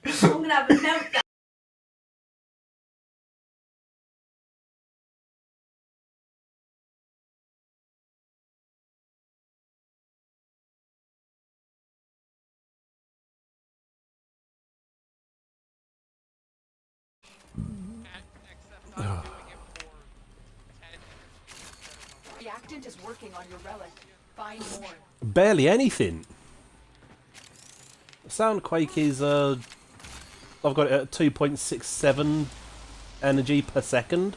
I'm gonna have a meltdown. Reactant is working on your relic. Find more. Barely anything. Soundquake is I've got it at 2.67 energy per second.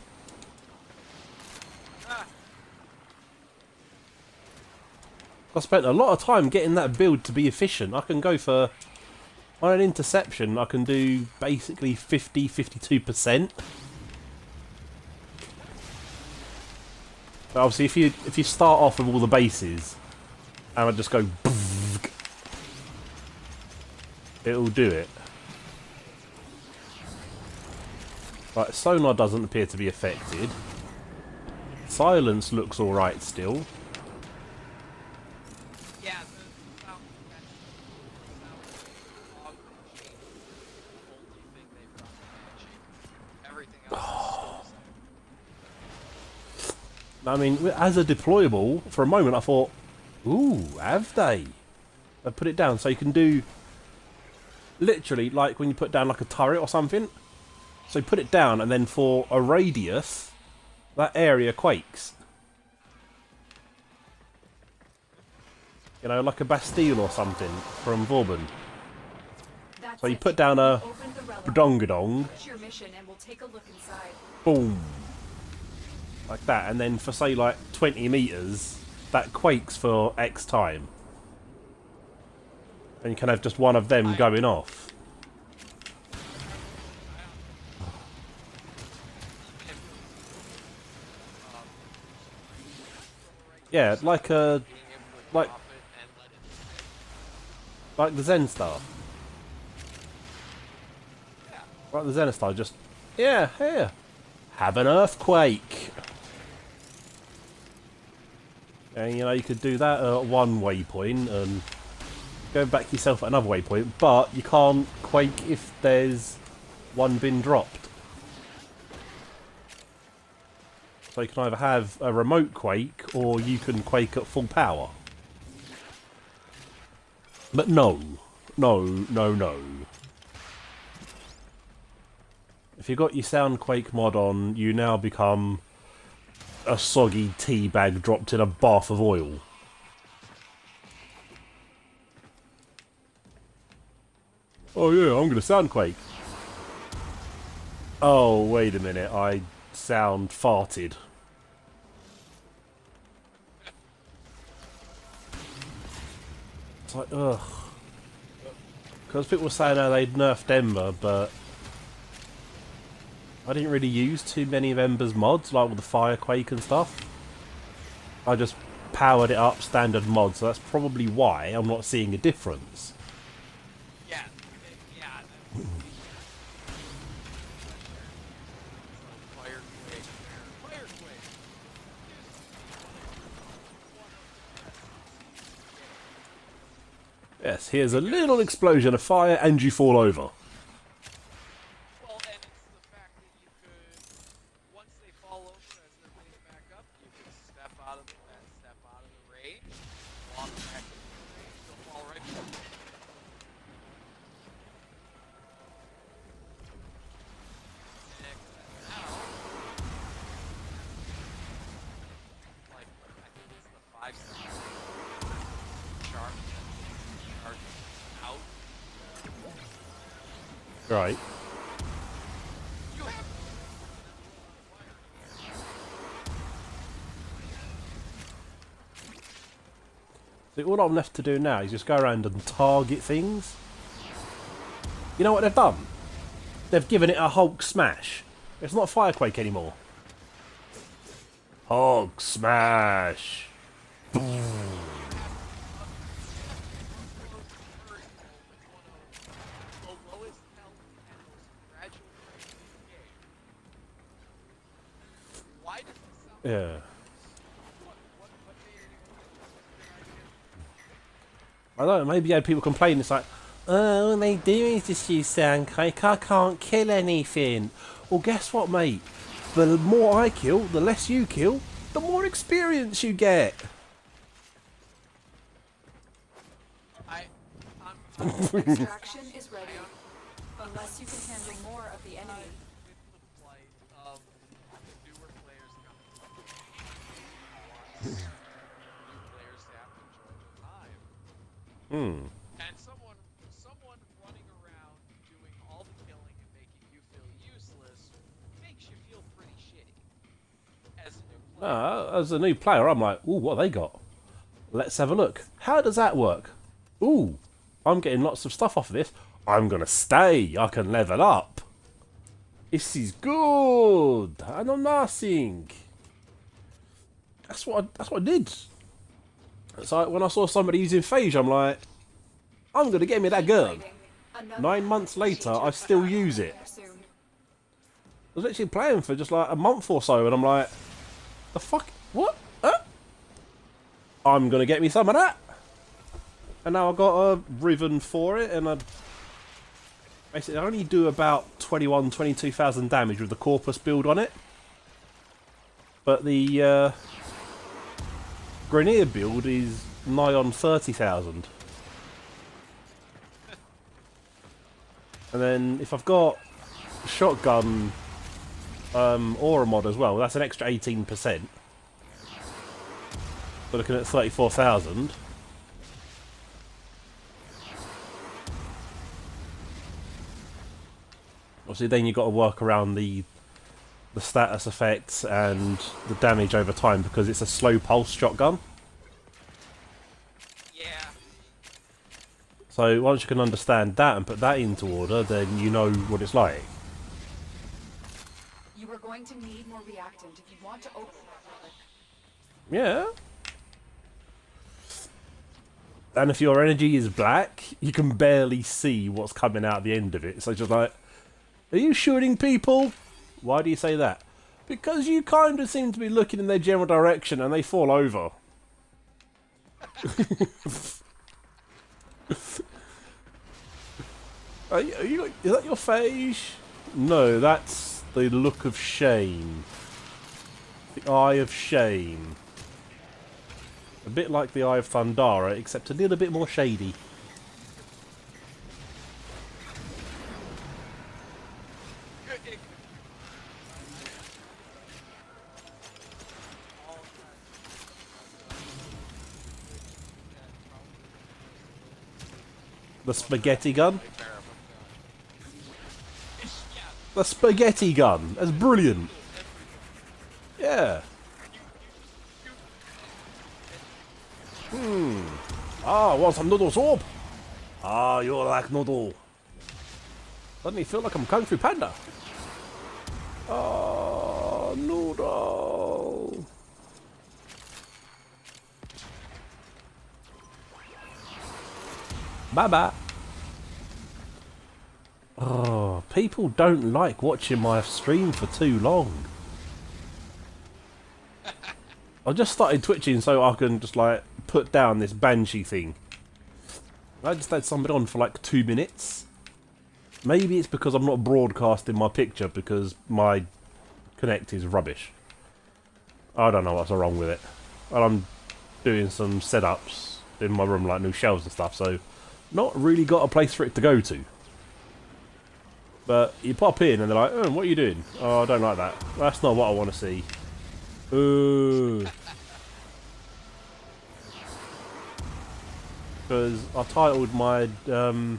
I spent a lot of time getting that build to be efficient. I can go for, on an interception, I can do basically 52%. But obviously, if you start off with all the bases, and I just go, it'll do it. Right, sonar doesn't appear to be affected. Silence looks alright still. Yeah, everything else is still the same. I mean, as a deployable, for a moment I thought, ooh, have they? I put it down so you can do, literally, like when you put down like a turret or something. So you put it down and then for a radius, that area quakes. You know, like a Bastille or something from Vauban. So you put down a badongadong, Your mission and we'll take a look inside. boom, like that, and then for say like 20 meters, that quakes for X time, and you can have just one of them going off. Yeah, like a like the Zen Star. Like the Zen Star, just yeah, here, have an earthquake. And you know, you could do that at one waypoint and go back yourself at another waypoint, but you can't quake if there's one been dropped. So you can either have a remote quake or you can quake at full power. But no. If you've got your Soundquake mod on, you now become a soggy tea bag dropped in a bath of oil. Oh yeah, I'm gonna Soundquake. Oh, wait a minute, I sound farted. It's like, ugh. Because people were saying how they'd nerfed Ember, but I didn't really use too many of Ember's mods, like with the Firequake and stuff. I just powered it up standard mod, so that's probably why I'm not seeing a difference. Yeah, yeah. Firequake. Yes, here's a little explosion of fire and you fall over. Well, and it's the fact that you could, once they fall over as they're getting back up, you can step out of the range, walk back into the range, they'll fall right back. Now, like, I think it's the 5-second charge out. Right. You have So all I'm left to do now is just go around and target things. You know what they've done? They've given it a Hulk smash. It's not a Firequake anymore. Hulk smash. Boom. the lowest health and most fragile range in the game. Why does this sound Yeah. what made anyone I don't know, maybe you had people complain, it's like, Oh, all they do is just use Soundcake. I can't kill anything. Well, guess what, mate? The more I kill, the less you kill, the more experience you get. Extraction is ready. Unless you can handle more of the enemy. With the plight of the newer players coming. New players have to enjoy the time. And someone running around doing all the killing and making you feel useless makes you feel pretty shitty. As a new player. As a new player, I'm like, ooh, what have they got? Let's have a look. How does that work? Ooh, I'm getting lots of stuff off of this. I'm gonna stay. I can level up. This is good. I know nothing. That's what I did. It's like when I saw somebody using Phage, I'm like, I'm gonna get me that gun. 9 months later, I still use it. I was actually playing for just like a month or so, and I'm like, the fuck? What? I'm gonna get me some of that. And now I've got a Riven for it, and basically I only do about 22,000 damage with the Corpus build on it. But the Grenier build is nigh on 30,000. And then if I've got shotgun aura mod as well, that's an extra 18%. We're looking at 34,000. Obviously, then you've got to work around the status effects and the damage over time because it's a slow pulse shotgun. Yeah. So once you can understand that and put that into order, then you know what it's like. You are going to need more reactant if you want to open that. Yeah. And if your energy is black, you can barely see what's coming out the end of it. So it's just like, are you shooting people? Why do you say that? Because you kind of seem to be looking in their general direction and they fall over. Is that your Phage? No, that's the look of shame. The Eye of Shame. A bit like the Eye of Thundara, except a little bit more shady. The spaghetti gun? The spaghetti gun! That's brilliant! Yeah! Ah, want some noodle soup? Ah, you like noodle. Suddenly feel like I'm Kung Fu Panda. Ah, noodle. Bye-bye. Oh, people don't like watching my stream for too long. I just started twitching so I can just like put down this Banshee thing. I just had somebody on for like 2 minutes. Maybe it's because I'm not broadcasting my picture because my Connect is rubbish. I don't know what's wrong with it. And I'm doing some setups in my room, like new shelves and stuff, so not really got a place for it to go to. But you pop in and they're like, oh, what are you doing? Oh, I don't like that. That's not what I want to see. Ooh. Because I titled my the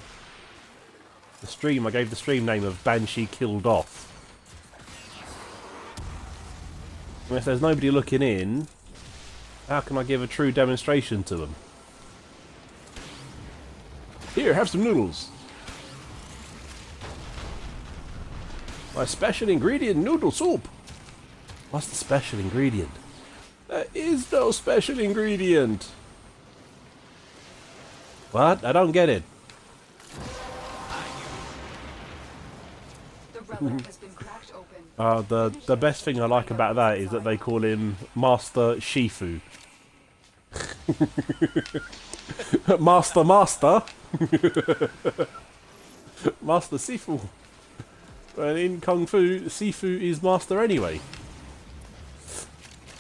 stream, I gave the stream name of Banshee Killed Off. And if there's nobody looking in, how can I give a true demonstration to them? Here, have some noodles. My special ingredient, noodle soup. What's the special ingredient? There is no special ingredient. What? I don't get it. The relic has been cracked open. The best thing I like about that is that they call him Master Shifu. Master. Master Sifu. And in Kung Fu, Sifu is master anyway.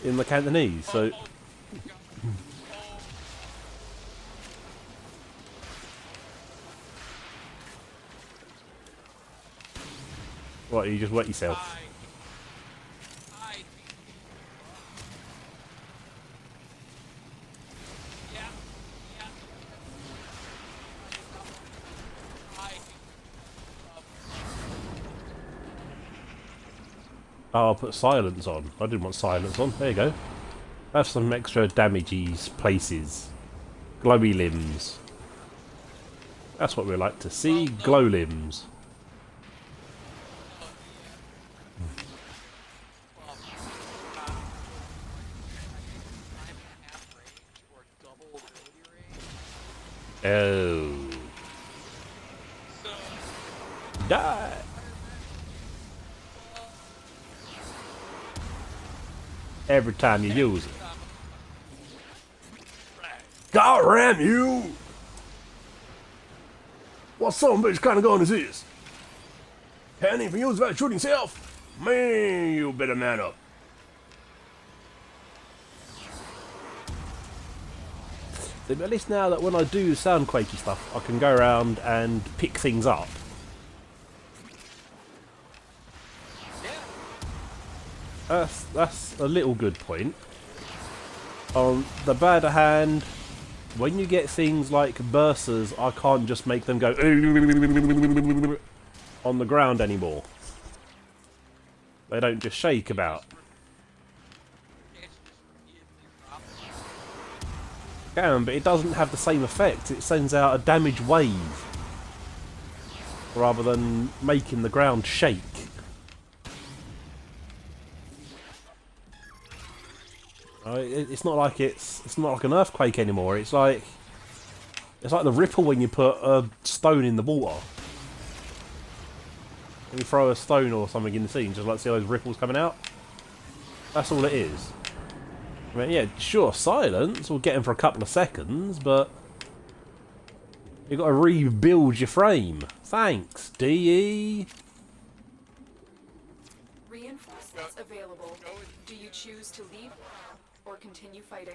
In the Cantonese, so... What, you just wet yourself? Oh, I'll put silence on. I didn't want silence on. There you go. Have some extra damagey places. Glowy limbs. That's what we like to see. Glow limbs. Oh. Die! Every time you use it. God damn you! What son of a bitch kind of gun is this? Can't even use without shooting self? Man, you better man up. So, at least now that when I do soundquakey stuff, I can go around and pick things up. That's a little good point. On the bad hand, when you get things like bursas, I can't just make them go on the ground anymore. They don't just shake about. Can, but it doesn't have the same effect. It sends out a damage wave rather than making the ground shake. It's not like it's not like an earthquake anymore. It's like the ripple when you put a stone in the water. When you throw a stone or something in the sea, and just like see those ripples coming out. That's all it is. I mean, yeah, sure, silence will get him for a couple of seconds, but you've got to rebuild your frame. Thanks, DE. Reinforcements available. Do you choose to leave or continue fighting?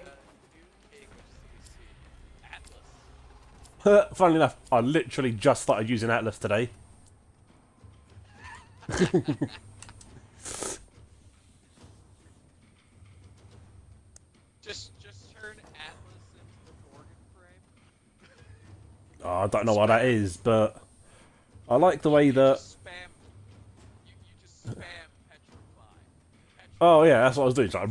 Funnily enough, I literally just started using Atlas today. Just turn Atlas into the Gorgon frame. Oh, I don't know what that is, but I like the way that... Just spam. You just spam petrify. Oh yeah, that's what I was doing. It's like...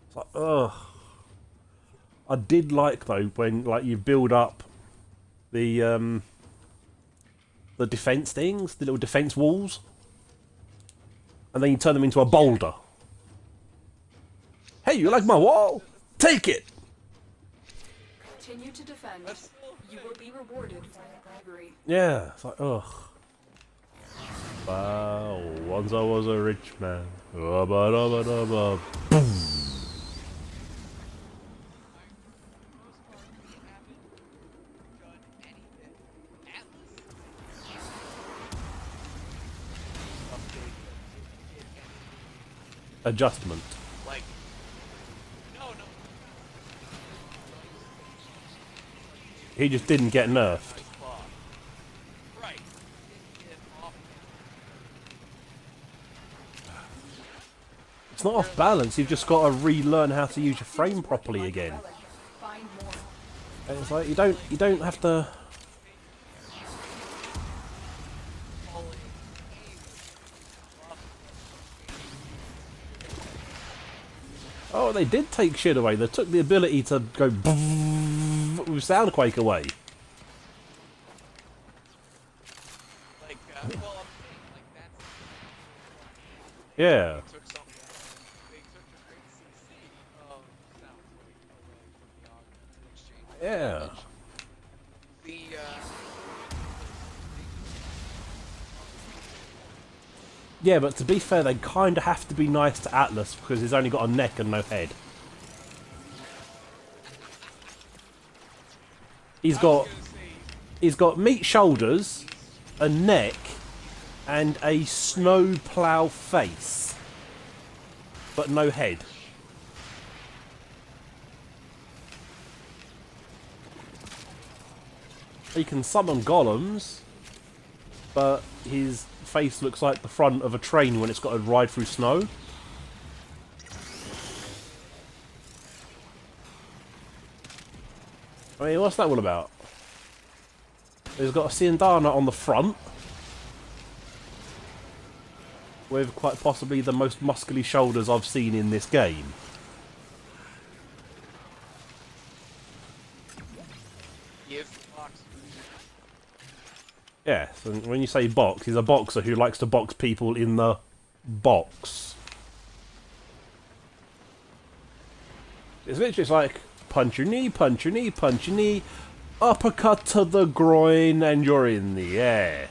It's like, ugh. I did like though when like you build up the defense things, the little defense walls, and then you turn them into a boulder. Hey, you like my wall? Take it. Continue to defend. You will be rewarded for your bravery. Yeah, it's like ugh. Wow, once I was a rich man. Boom. Adjustment. Like, no. He just didn't get nerfed. Right. It's not off balance, you've just got to relearn how to use your frame properly again. Find more. And it's like you don't have to. Oh, they did take shit away. They took the ability to go with Soundquake away. Like, well, I'm saying, like, that's... Yeah. They took a great CC of Soundquake away from the augmented exchange. Yeah. Yeah, but to be fair, they kind of have to be nice to Atlas because he's only got a neck and no head. He's I got was gonna say, he's got meat shoulders, a neck, and a snowplow face, but no head. He can summon golems, but his face looks like the front of a train when it's got to ride through snow. I mean, what's that all about? He's got a Sindana on the front, with quite possibly the most muscly shoulders I've seen in this game. he is the boxer. Yes, and when you say box, he's a boxer who likes to box people in the box. It's literally just like, punch your knee, punch your knee, punch your knee, uppercut to the groin, and you're in the air.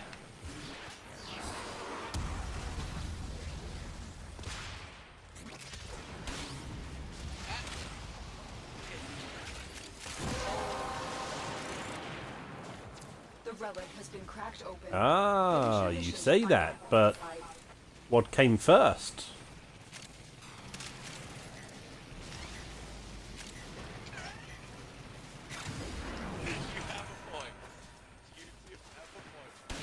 The relic has been cracked open. Ah, Finish your you mission say that, but unidentified. what came first? You have a point. You have a point.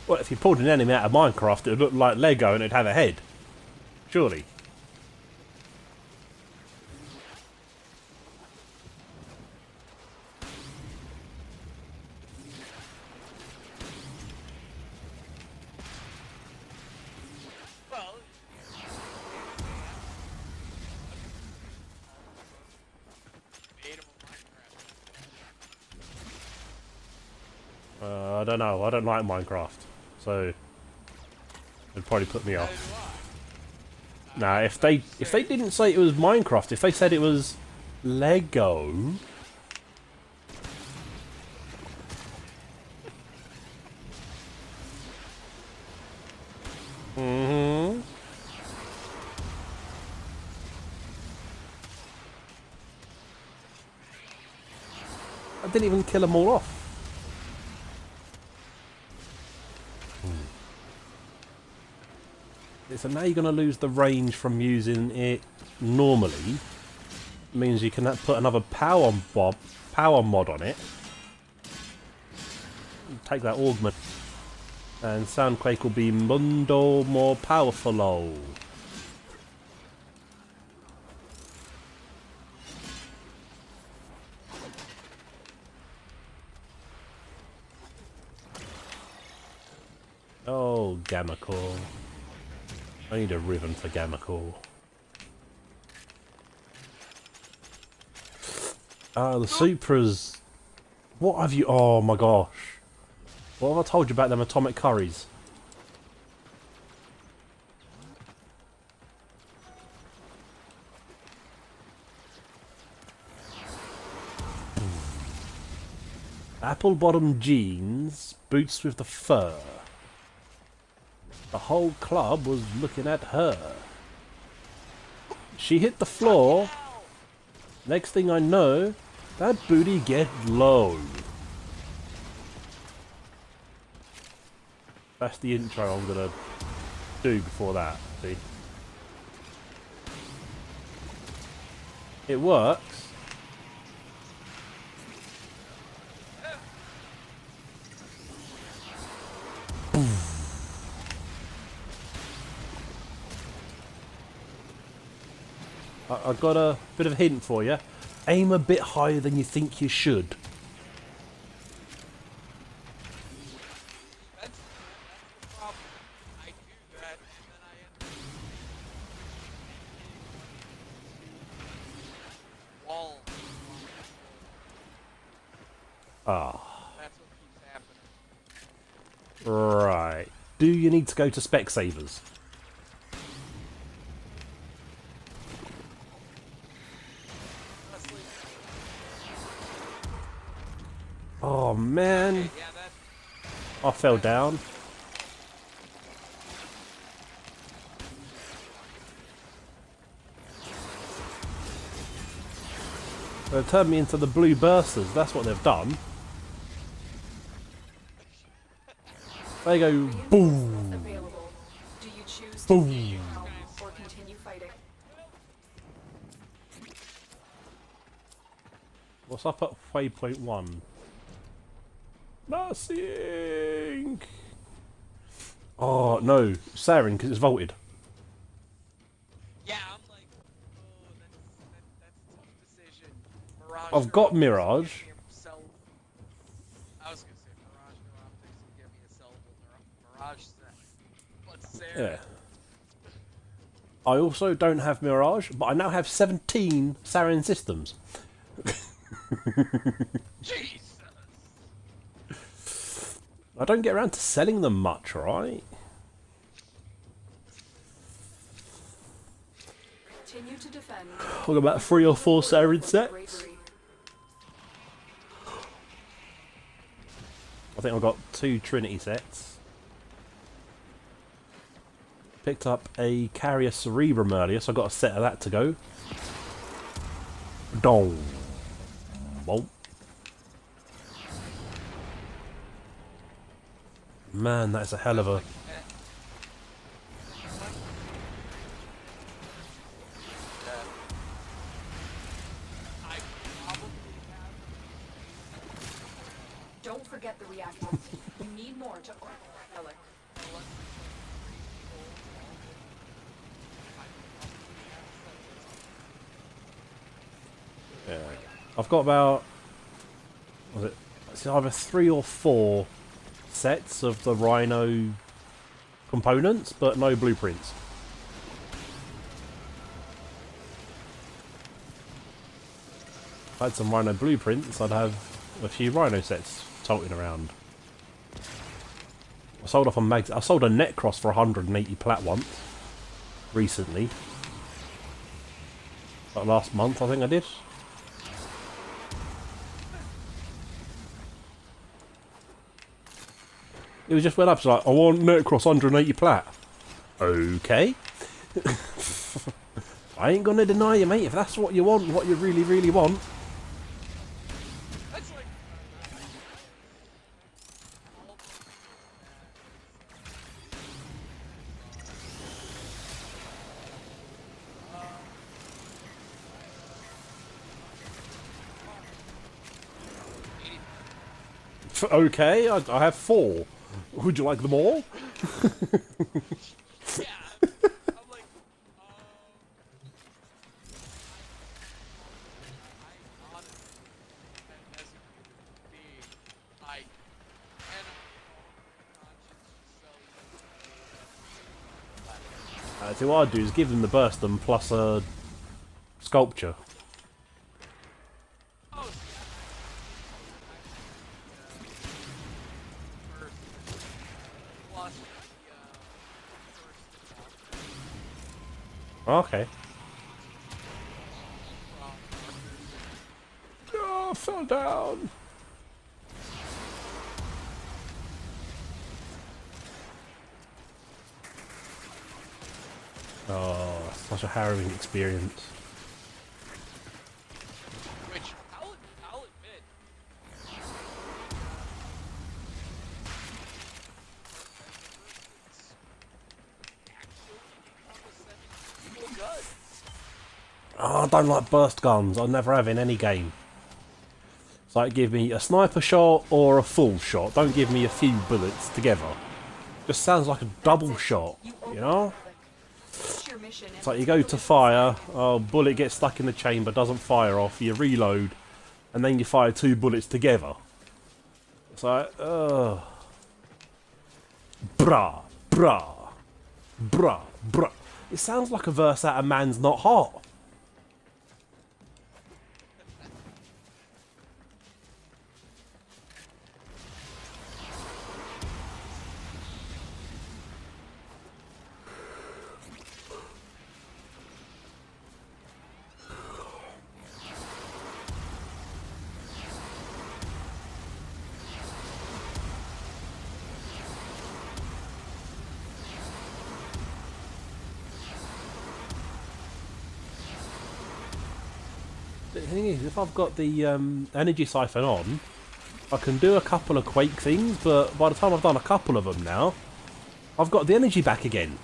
Well, if you pulled an enemy out of Minecraft, it would look like Lego and it'd have a head. Surely. Well, made him a Minecraft. I don't know. I don't like Minecraft, so it'd probably put me Neither off. do I. Nah, if they didn't say it was Minecraft, if they said it was Lego, I didn't even kill them all off. So now you're going to lose the range from using it normally. Means you can put another power mod on it. Take that augment. And Soundquake will be mundo more powerful. Oh, Gamma Core. I need a ribbon for Gamma Core. Ah, the Supras. What have you... Oh my gosh. What have I told you about them atomic curries? Apple bottom jeans, boots with the fur. The whole club was looking at her. She hit the floor. Next thing I know, that booty get low. That's the intro I'm gonna do before that, see? It works. I got a bit of a hint for you. Aim a bit higher than you think you should. That's the problem. I do that, and then I end up wall. Ah, That's what keeps happening. right. Do you need to go to Specsavers? Honestly, Oh man, yeah, that I fell down. They've turned me into the blue bursters. That's what they've done. They go boom, Available. Do you choose to boom. keep your helm or continue fighting? What's up at waypoint 1? Nothing. Oh no, Saren, because it's vaulted. Yeah, I'm like, oh, that's a tough decision. Mirage I've got Neuroptics Mirage. will give me a I was gonna say Mirage Neuroptics will give me a sellable Mirage set. But Sarah, Yeah. I also don't have Mirage, but I now have 17 Saren systems. Jesus. I don't get around to selling them much, right? Continue to defend. I've got about 3 or 4 Saren sets. Bravery. I think I've got 2 Trinity sets. Picked up a Carrier Cerebrum earlier, so I've got a set of that to go. Dong. Bolt. Man, that's a hell of a... Don't forget the reactor. You need more to relic. Yeah. I've got about... Was it? It's either 3 or 4 sets of the Rhino components, but no blueprints. If I had some Rhino blueprints, I'd have a few Rhino sets toting around. I sold off a mag. I sold a Netcross for 180 plat once. Recently. Like last month, I think I did. It was just went up, it's like, I want Netcross 180 plat. Okay. I ain't gonna deny you, mate, if that's what you want, what you really, really want. That's like, Okay, I have 4. Would you like them all? yeah. I'm like, I honestly, as a human being, I cannot conscience sell you. So what I'd do is give them the Burstum plus a sculpture. Oh, plus Okay. Oh, I fell down. Oh, such a harrowing experience. which I'll admit, actually good. Oh, I don't like burst guns. I never have in any game. It's like give me a sniper shot or a full shot. Don't give me a few bullets together. Just sounds like a double shot, you know? It's your mission. It's like you go to fire, bullet gets stuck in the chamber, doesn't fire off, you reload, and then you fire 2 bullets together. It's like, ugh. Bruh, bruh, bruh, bruh. It sounds like a verse out of Man's Not Hot. The thing is, if I've got the energy siphon on, I can do a couple of Quake things, but by the time I've done a couple of them now, I've got the energy back again.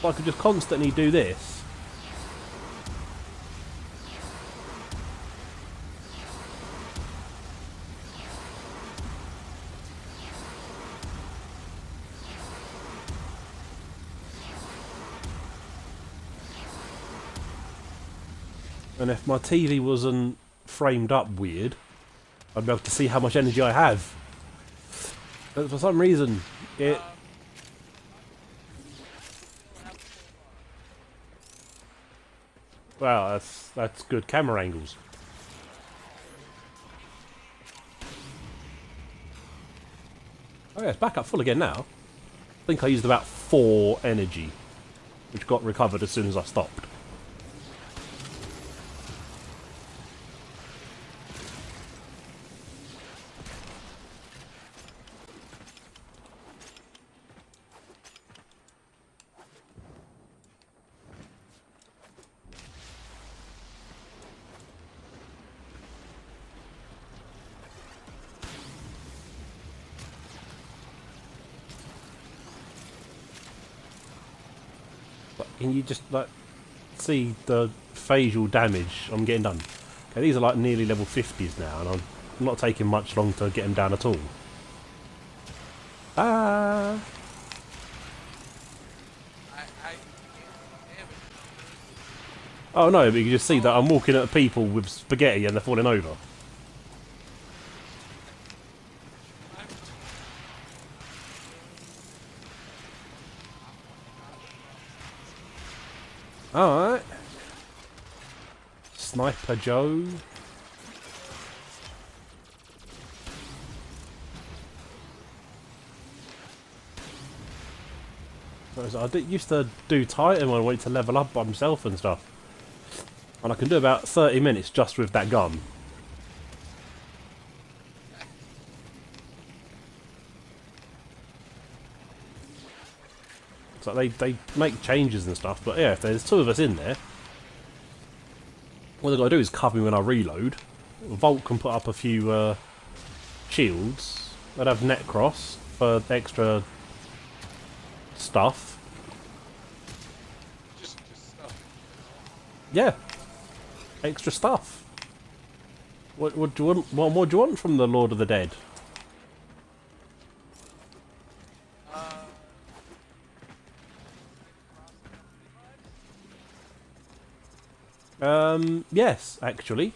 So I could just constantly do this. And if my TV wasn't framed up weird, I'd be able to see how much energy I have. But for some reason, it... Wow, that's good camera angles. Oh yeah, it's back up full again now. I think I used about 4 energy, which got recovered as soon as I stopped. Can you just like see the facial damage I'm getting done? Okay, these are like nearly level 50s now, and I'm not taking much long to get them down at all. Ah! Oh no, but you can just see that I'm walking at people with spaghetti and they're falling over. Alright. Sniper Joe. I used to do Titan when I wanted to level up by myself and stuff. And I can do about 30 minutes just with that gun. So they make changes and stuff, but yeah, if there's 2 of us in there, what they've got to do is cover me when I reload. Volt can put up a few shields. They'd have Netcross for extra stuff. Just stuff. Yeah, extra stuff. What do you want? What more do you want from the Lord of the Dead? Yes, actually.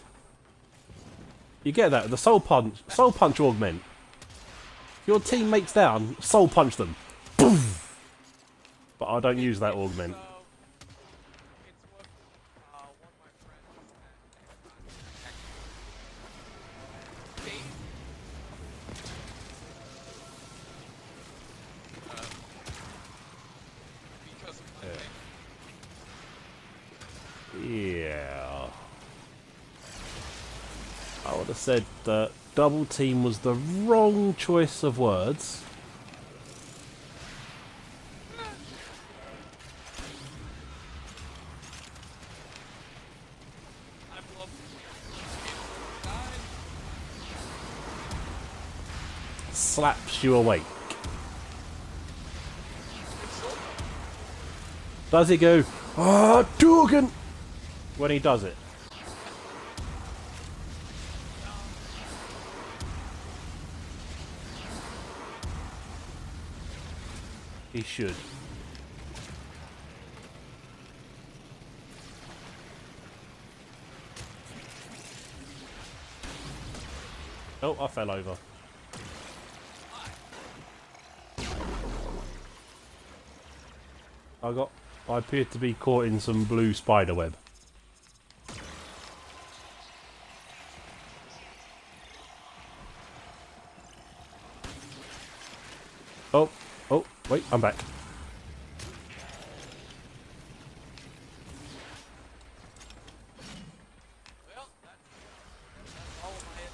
You get that, the soul punch augment. If your team makes down, soul punch them. Boom! But I don't use that augment. It's what one of my friends because of my Yeah. I would have said that double team was the wrong choice of words. Slaps you awake. Does he go, ah, Dorgan, when he does it? He should. Oh, I fell over. I appeared to be caught in some blue spider web. Oh, wait, I'm back. well, that's all of my head.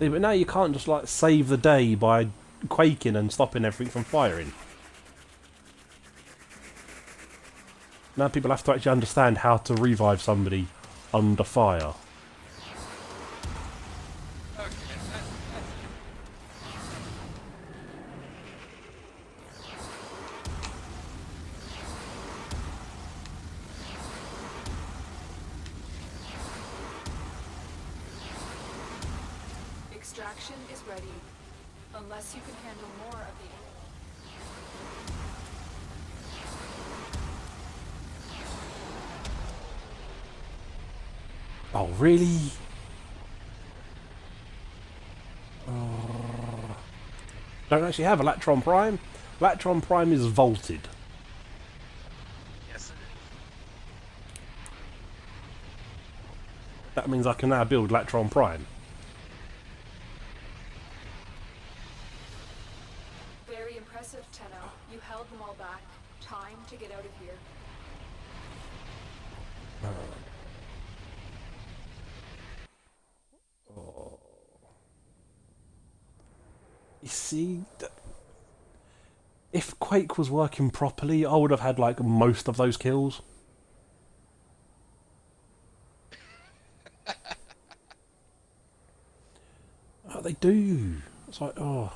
See, but now you can't just like save the day by quaking and stopping everything from firing. Now people have to actually understand how to revive somebody under fire. Okay, Extraction is ready. Unless you can handle more of the... Oh, really? Don't actually have Electron Prime. Electron Prime is vaulted. yes it is. That means I can now build Electron Prime. Very impressive, Tenno. You held them all back. Time to get out of here. You see, if Quake was working properly, I would have had like most of those kills. Oh, they do. It's like, oh.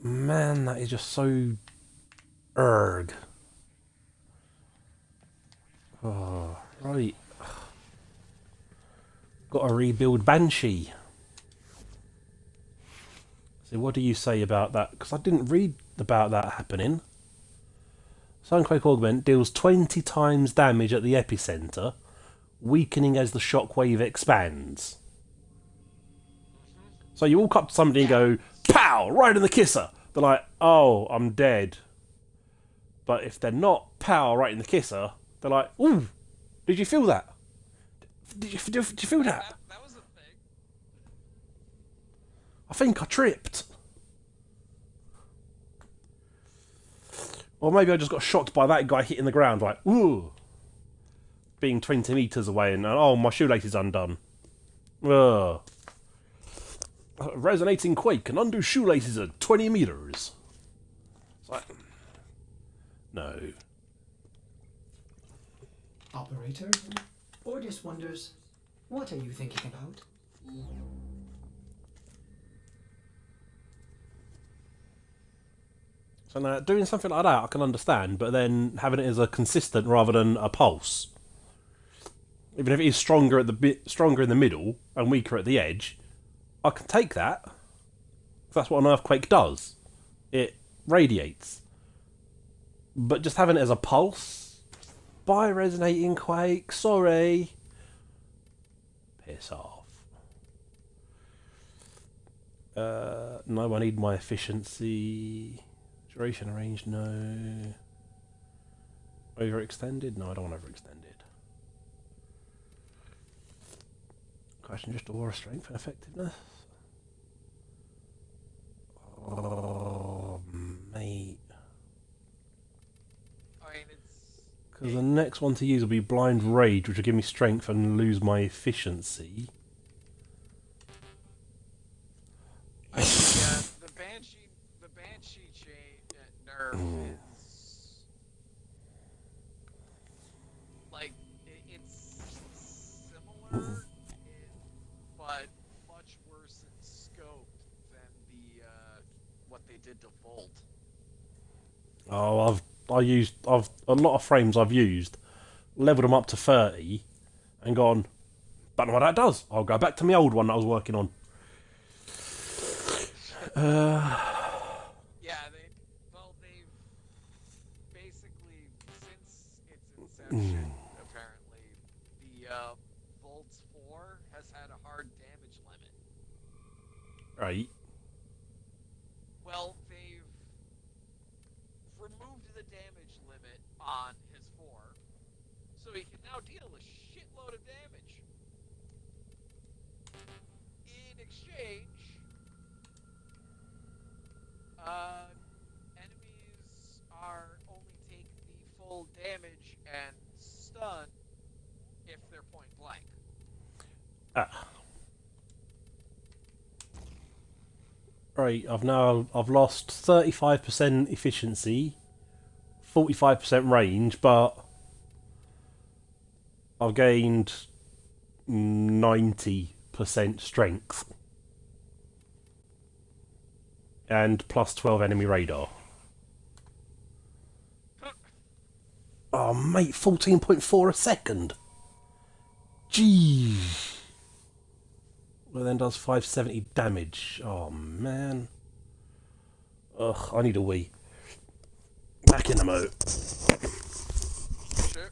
Man, that is just so... Erg. Oh, right. Got to rebuild Banshee. So what do you say about that? Because I didn't read about that happening. Sunquake Augment deals 20 times damage at the epicenter, weakening as the shockwave expands. So you walk up to somebody and go, pow, right in the kisser. They're like, oh, I'm dead. But if they're not pow, right in the kisser, they're like, ooh, did you feel that? Did you feel that? That was a thing. I think I tripped. Or maybe I just got shocked by that guy hitting the ground, like, ooh. Being 20 metres away and, oh, my shoelace is undone. Ugh. Resonating quake can undo shoelaces at 20 metres. It's like, no. Operator? Ordis wonders, what are you thinking about? So now, doing something like that I can understand, but then having it as a consistent rather than a pulse. Even if it is stronger at stronger in the middle and weaker at the edge, I can take that. That's what an earthquake does. It radiates. But just having it as a pulse, by resonating quake, sorry. Piss off. No, I need my efficiency. Duration range, no. Overextended? No, I don't want overextended. Question just aura strength and effectiveness. Oh, mate. I mean, it's... Because the next one to use will be Blind Rage, which will give me strength and lose my efficiency. The Banshee chain nerf is like it's similar, but much worse in scope than the what they did to Volt. Oh, I've a lot of frames I've used, leveled them up to 30, and gone, don't know what that does. I'll go back to my old one that I was working on. Yeah, they've basically, since its inception, apparently, the Volts 4 has had a hard damage limit. Right. Well, they've removed the damage limit on his 4, so he can now deal a shitload of damage. In exchange, enemies only take the full damage and stun if they're point blank. Right, I've lost 35% efficiency, 45% range, but I've gained 90% strength and plus 12 enemy radar. Oh mate, 14.4 a second. Jeez. Well then does 570 damage. Oh man. Ugh, I need a wee. Back in the moat. Sure.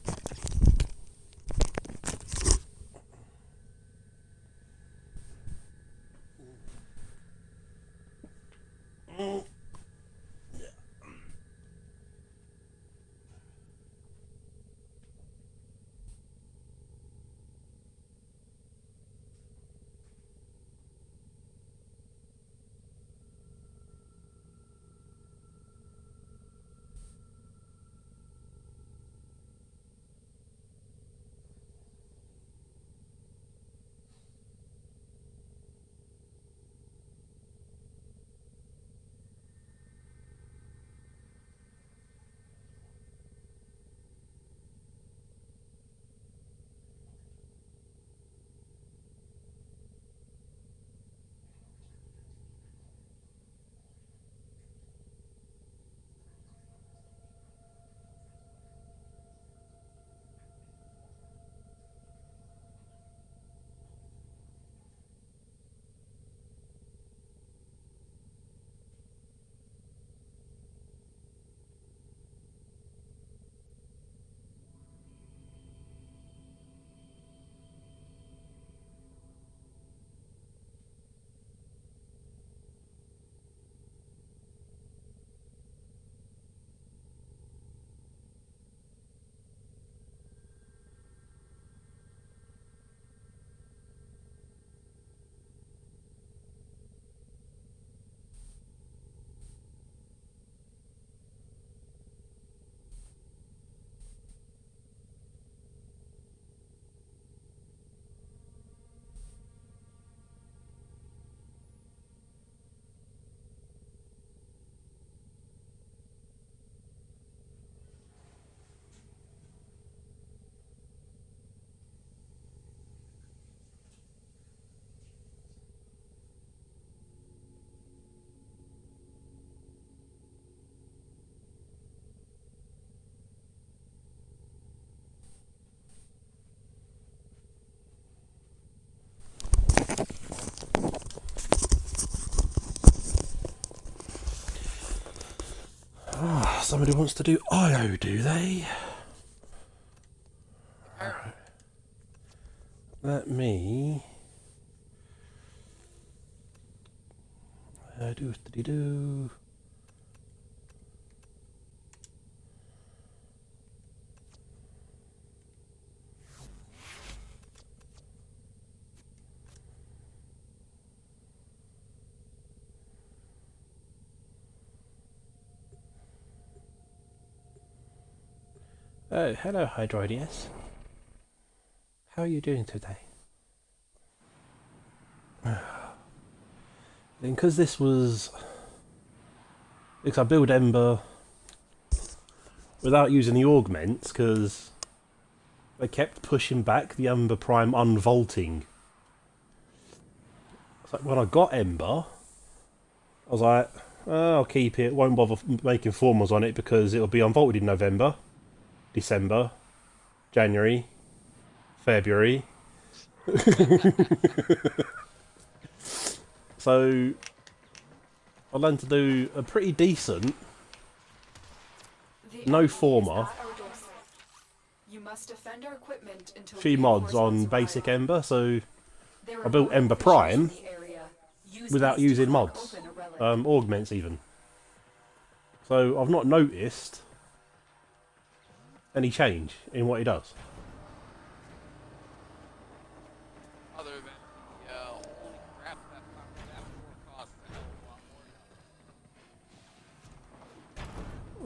Somebody wants to do IO, do they? Alright. Let me... do. Oh, hello, Hydroidius. How are you doing today? Then, because this was... Because I build Ember without using the augments, because they kept pushing back the Ember Prime unvaulting. It's like when I got Ember, I was like, oh, I'll keep it, won't bother making formals on it because it'll be unvaulted in November, December, January, February. So I learned to do a pretty decent no former You must defend our equipment until few mods on basic Ember, so I built Ember Prime without using mods, augments even. So I've not noticed any change in what he does. Other than the, holy crap, that war costs a hell of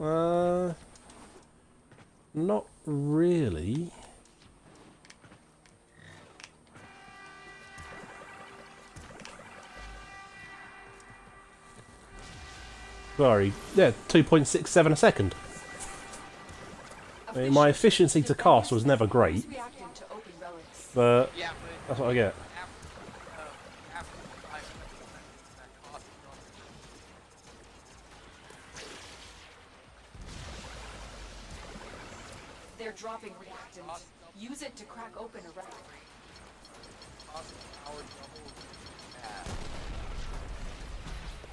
a lot more now. Not really. Sorry, yeah, 2.67 a second. I mean, my efficiency to cast was never great, Reacting to open relics. but Yeah, but that's what I get. after the 5 seconds, that cost double. They're dropping reactant. Use it to crack open a relic. Cost of power double.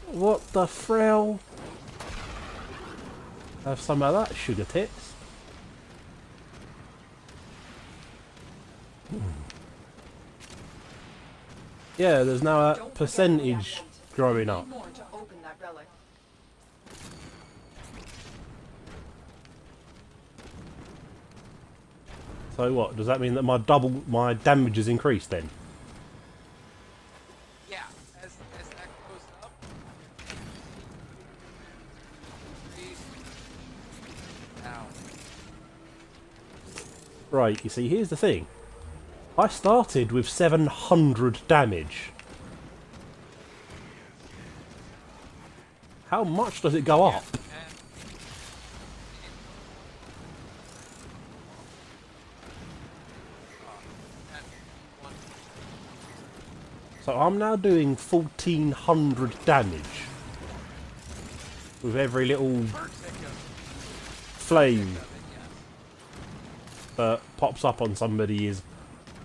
Yeah. What the frill? Have some of that, sugar tits. Yeah, there's now Don't a forget percentage reactant. growing Need up. more to open that relic. So what? Does that mean that my damage has increased then? Yeah, as that goes up, increase down. Right, you see, here's the thing. I started with 700 damage. How much does it go up? And one. So I'm now doing 1400 damage. With every little flame that pops up on somebody is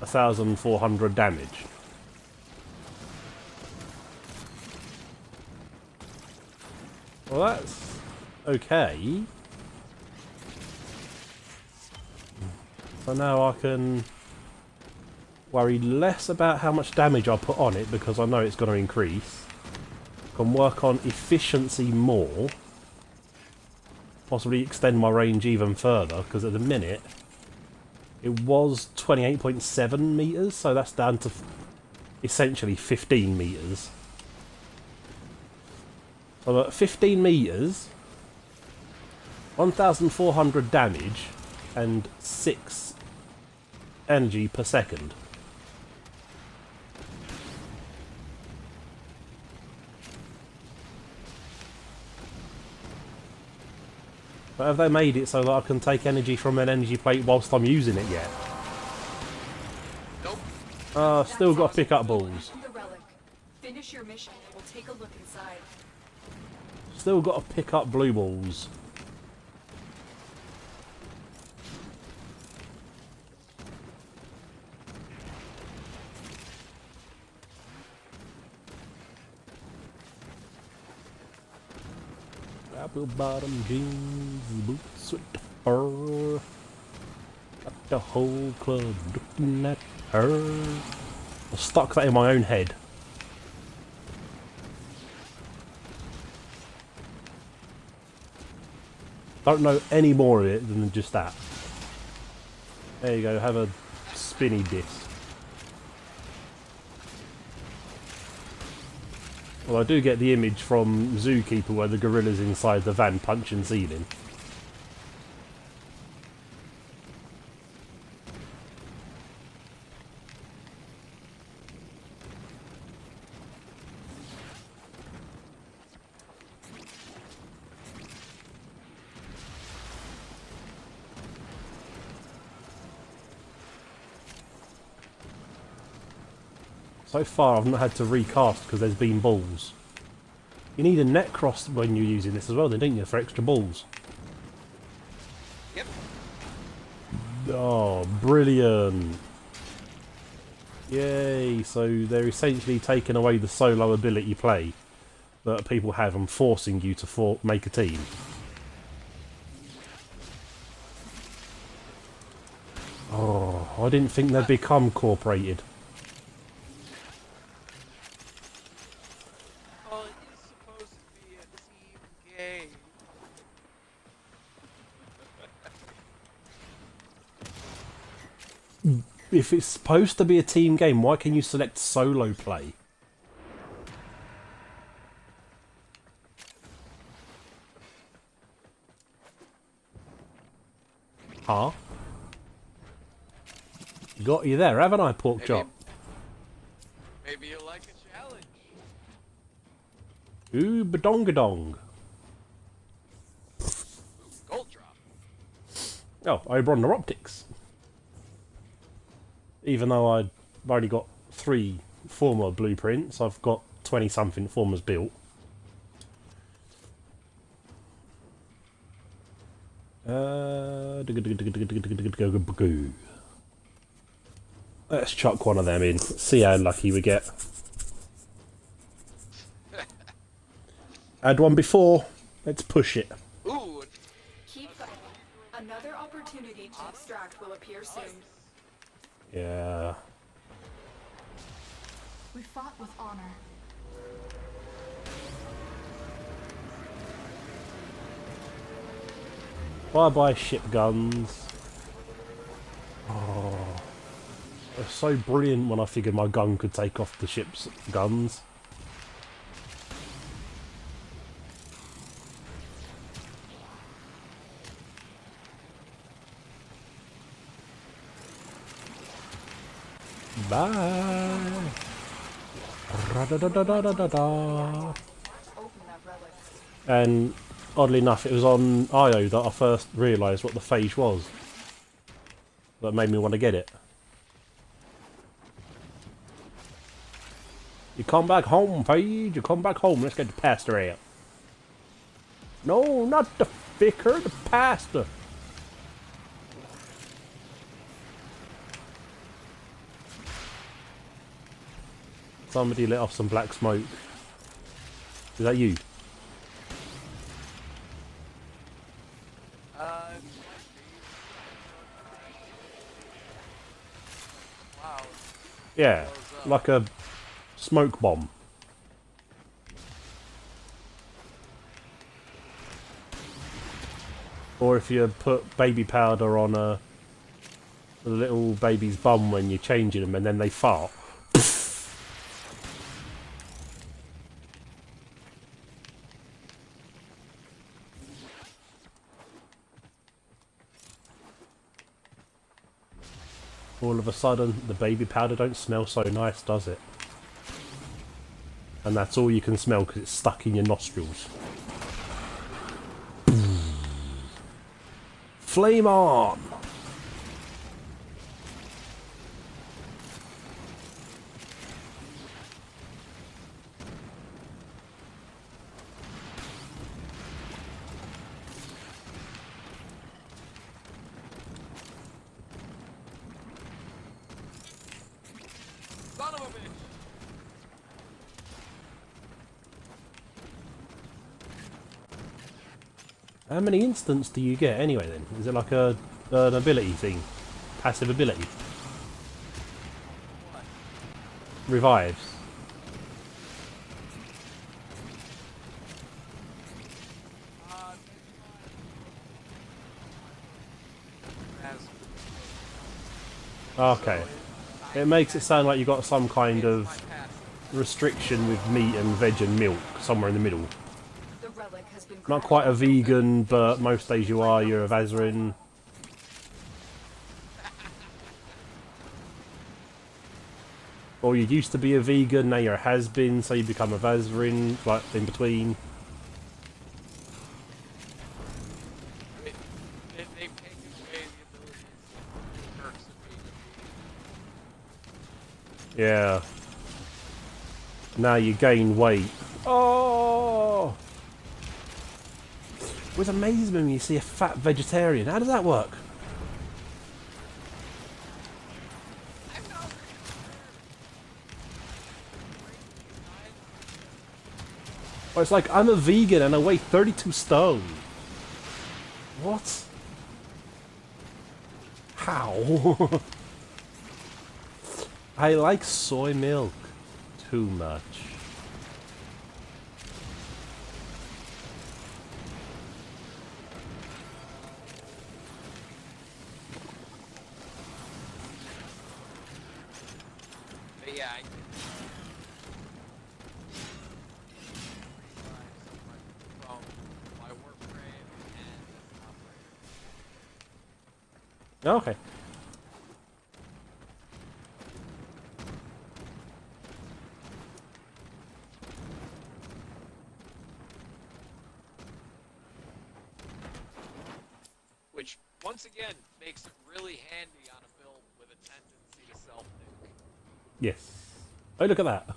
1400 damage. Well, that's okay. So now I can worry less about how much damage I put on it because I know it's going to increase. Can work on efficiency more. Possibly extend my range even further because at the minute it was 28.7 meters, so that's down to essentially 15 meters. So at 15 meters, 1,400 damage and 6 energy per second. But have they made it so that I can take energy from an energy plate whilst I'm using it yet? Nope. Still got to pick up balls. The relic. Finish your mission. We'll take a look inside. Still got to pick up blue balls. Apple bottom jeans, boots with fur. Got the whole club looking at her. I stuck that in my own head. Don't know any more of it than just that. There you go, have a spinny disc. Well, I do get the image from Zookeeper where the gorilla's inside the van punching ceiling. So far I've not had to recast because there's been balls. You need a net cross when you're using this as well then, don't you, for extra balls? Yep. Oh, brilliant. Yay, so they're essentially taking away the solo ability play that people have and forcing you to make a team. Oh, I didn't think they'd become corporated. Well, it is supposed to be a team game. If it's supposed to be a team game, why can you select solo play? Huh? Got you there, haven't I, pork Maybe- chop? Maybe you like a challenge. Ooh, badongadong. Oh, Oberon Optics. Even though I've only got 3 former blueprints, I've got 20-something formers built. Let's chuck one of them in. See how lucky we get. Had one before. Let's push it. Ooh, Keep fighting. Another opportunity to extract will appear soon. Yeah. We fought with honor. Bye-bye ship guns. Oh. It was so brilliant when I figured my gun could take off the ship's guns. Bye. Ra-da-da-da-da-da-da. Open that relic. And oddly enough, it was on IO that I first realised what the phage was. That made me want to get it. You come back home, phage. You come back home. Let's get the pasta out. No, not the vicar, the pasta. Somebody lit off some black smoke. Is that you? wow. Yeah, like a smoke bomb. Or if you put baby powder on a little baby's bum when you're changing them and then they fart. All of a sudden, the baby powder don't smell so nice, does it? And that's all you can smell because it's stuck in your nostrils. Flame on! Son of a bitch! How many instants do you get anyway then? Is it like an ability thing? Passive ability? Revives. Okay. It makes it sound like you got some kind of restriction with meat and veg and milk somewhere in the middle. The relic has been Not quite a vegan, but most days you are. You're a Vazarin. Or you used to be a vegan, now you're a has-been, so you become a Vazarin, like in between. They've taken away the abilities and perks of being a vegan. Yeah. Now you gain weight. Oh! It was amazing when you see a fat vegetarian. How does that work? Well, it's like I'm a vegan and I weigh 32 stone. What? How? I like soy milk too much. But yeah, from my Warframe and as an operator. Okay. Which once again, makes it really handy on a build with a tendency to self-nuke. Yes. Oh, look at that.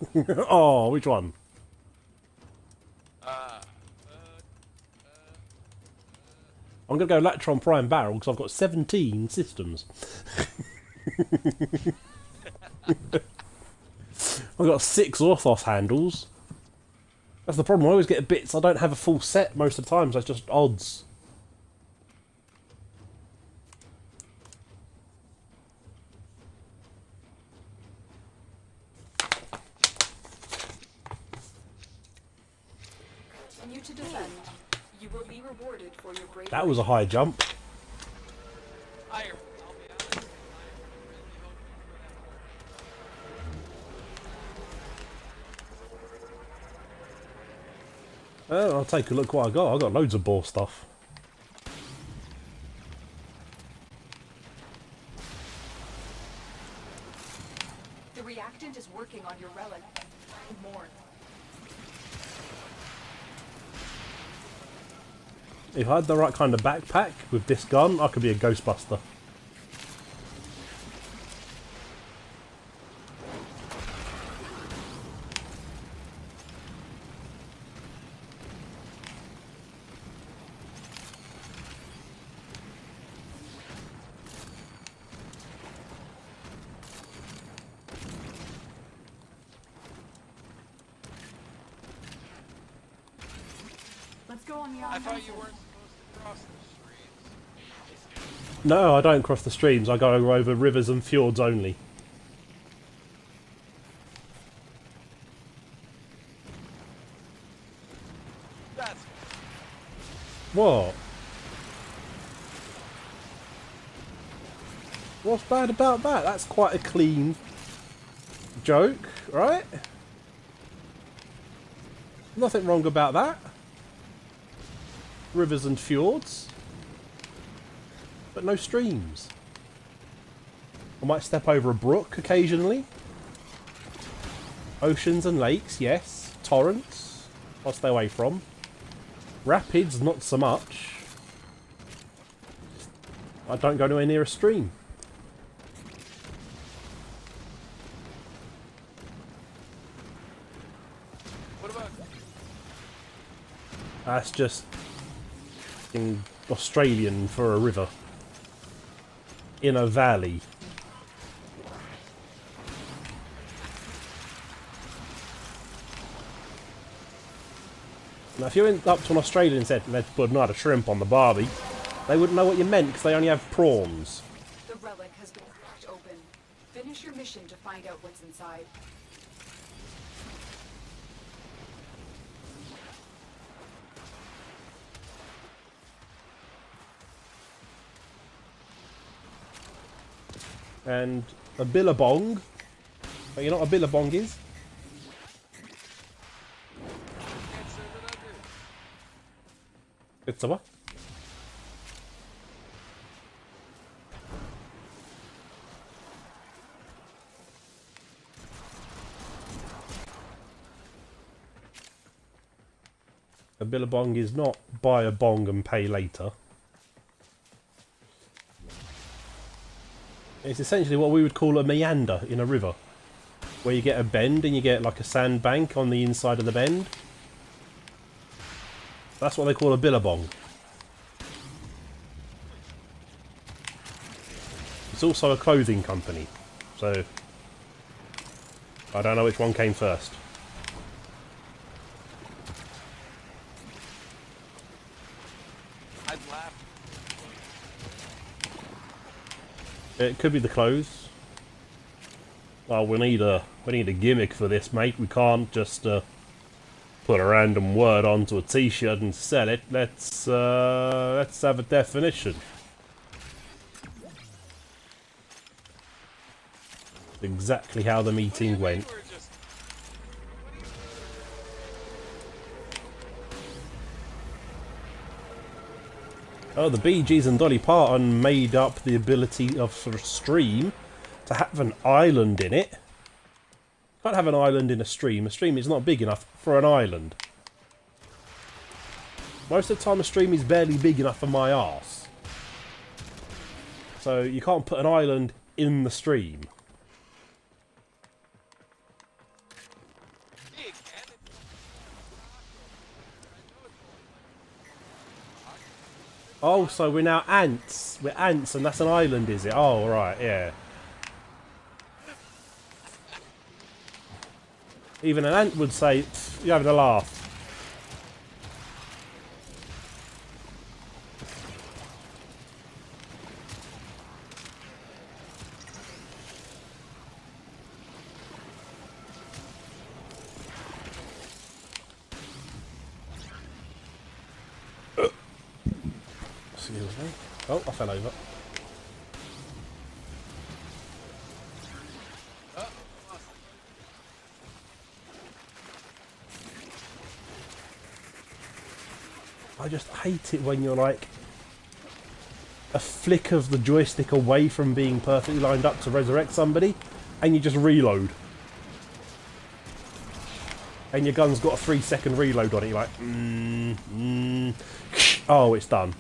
Oh, which one? I'm going to go Latron Prime Barrel because I've got 17 systems. I've got 6 Orthos handles. That's the problem. I always get bits. I don't have a full set most of the time, so it's just odds. Continue to defend. You will be rewarded for your bravery. That was a high jump. I'll be honest, I'm really hoping for that more. I'll take a look what I got. I got loads of boar stuff. The reactant is working on your relic. Mourn. If I had the right kind of backpack with this gun, I could be a Ghostbuster. Let's go on the I thought offensive. you weren't supposed to cross the streams. No, I don't cross the streams. I go over rivers and fjords only. That's What? What's bad about that? That's quite a clean joke, right? Nothing wrong about that. Rivers and fjords. But no streams. I might step over a brook occasionally. Oceans and lakes, yes. Torrents, I'll stay away from. Rapids, not so much. I don't go anywhere near a stream. what about That's just fucking Australian for a river. In a valley. Now if you went up to an Australian and said, let's put another shrimp on the barbie, they wouldn't know what you meant because they only have prawns. The relic has been cracked open. Finish your mission to find out what's inside. And a billabong. But you know what a billabong is? can't say that I do. It's a what? A billabong is not buy a bong and pay later. It's essentially what we would call a meander in a river. Where you get a bend and you get like a sandbank on the inside of the bend. That's what they call a billabong. It's also a clothing company. So I don't know which one came first. I'd laugh. It could be the clothes. Oh, we need a gimmick for this, mate. We can't just put a random word onto a T-shirt and sell it. Let's have a definition. Exactly how the meeting went. We're just Oh, the Bee Gees and Dolly Parton made up the ability of a stream to have an island in it. Can't have an island in a stream. A stream is not big enough for an island. Most of the time a stream is barely big enough for my arse. So you can't put an island in the stream. Yeah, you can. It's Oh, so we're now ants. We're ants, and that's an island, is it? Oh, right, yeah. Even an ant would say, "You're having a laugh." Excuse me. Oh, I fell over. I just hate it when you're like a flick of the joystick away from being perfectly lined up to resurrect somebody, and you just reload. And your gun's got a 3-second reload on it. You're like, oh, it's done.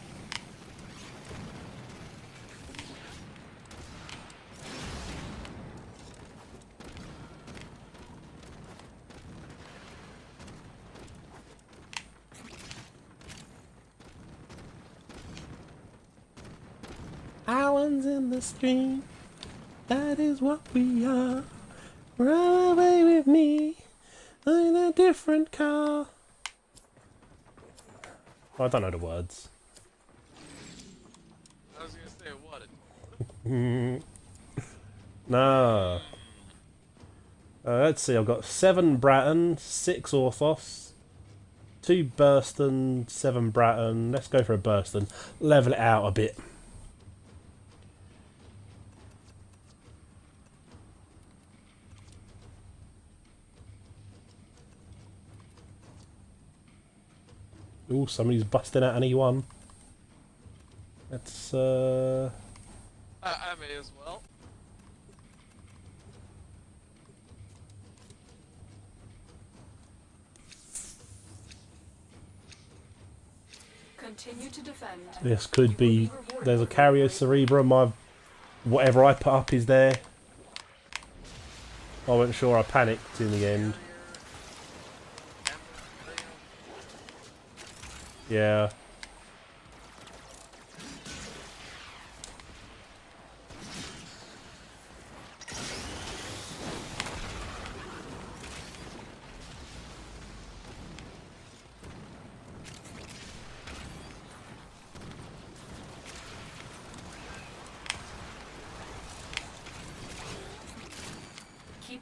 Islands in the stream, that is what we are. Run away with me in a different car. I don't know the words. I was gonna say what? No. Let's see, I've got 7 Bratton, 6 Orthos, 2 Burston, 7 Bratton. Let's go for a Burston. Level it out a bit. Ooh, somebody's busting out an E1. Let's, I may as well. Continue to defend. This could be... There's a Carrier Cerebrum. Whatever I put up is there. I wasn't sure. I panicked in the end. Yeah.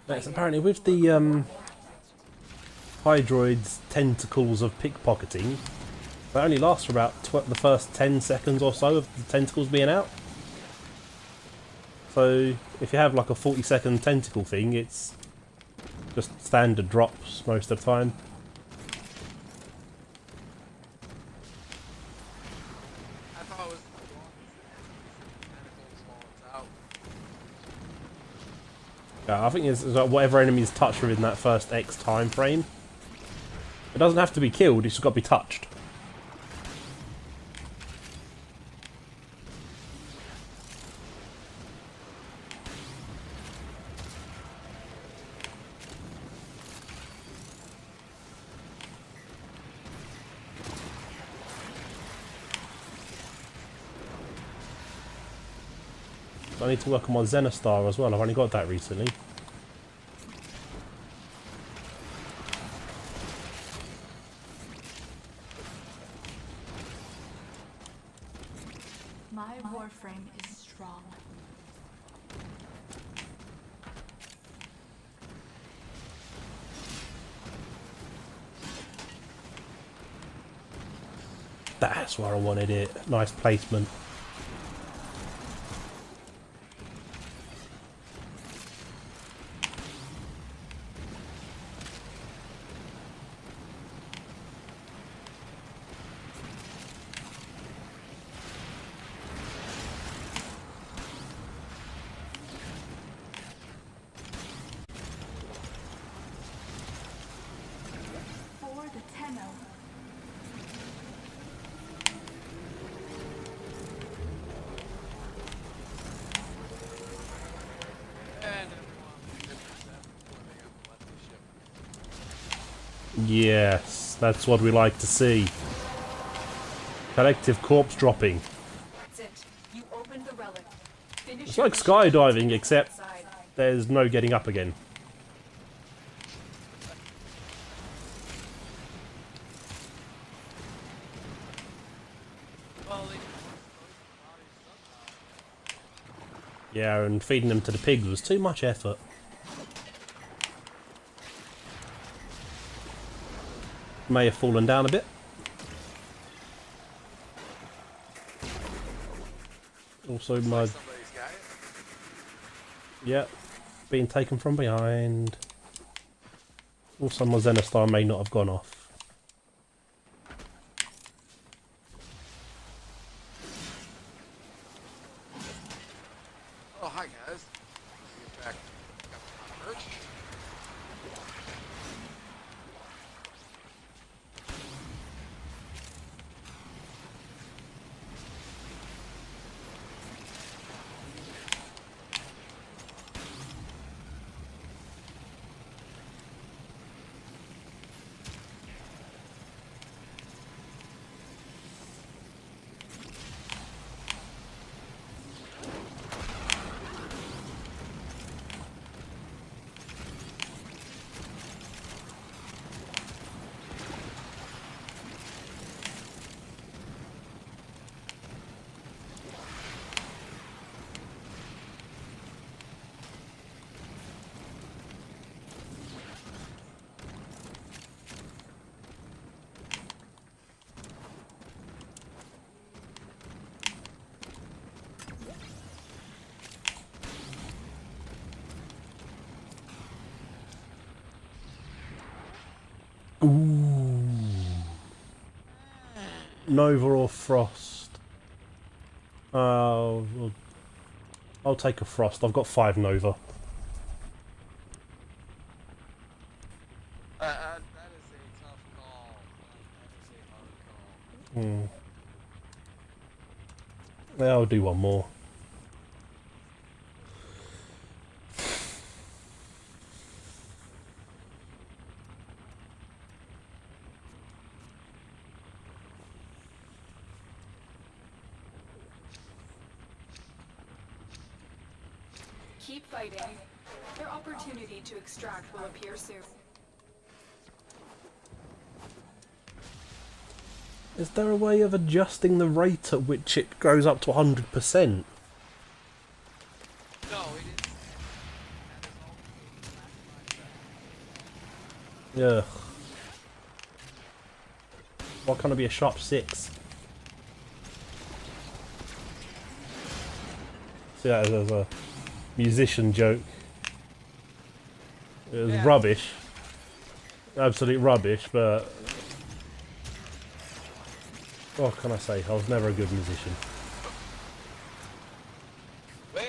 Yes, apparently with the Hydroid's tentacles of pickpocketing, they only last for about the first 10 seconds or so of the tentacles being out. So if you have like a 40-second tentacle thing, it's just standard drops most of the time. I thought it was tentacles while it's out. Yeah, I think it's like whatever enemies touch within that first X time frame. It doesn't have to be killed, it's just got to be touched. I need to work on my Zenostar as well, I've only got that recently. My Warframe is strong. That's where I wanted it. Nice placement. For the Tenno. Yes, that's what we like to see. Collective corpse dropping. That's it. You opened the relic. Finish It's your like mission skydiving, and except inside. there's no getting up again. Well, they can dispose of the bodies somehow. Yeah, and feeding them to the pigs was too much effort. May have fallen down a bit. Also, my... Somebody's got it. yeah, being taken from behind. Also, my Zenostar may not have gone off. Oh, hi guys. Get back. Got my merch. Ooh. Nova or Frost? Well, I'll take a Frost. I've got 5 Nova. That is a tough call. That is a hard call. Yeah, I'll do one more. Keep fighting. Their opportunity to extract will appear soon. Is there a way of adjusting the rate at which it goes up to 100%? No, it is. That is all. Yeah. Why can't it be a sharp 6? See that as a musician joke. It was rubbish. Absolute rubbish, but... what can I say? I was never a good musician. Well, I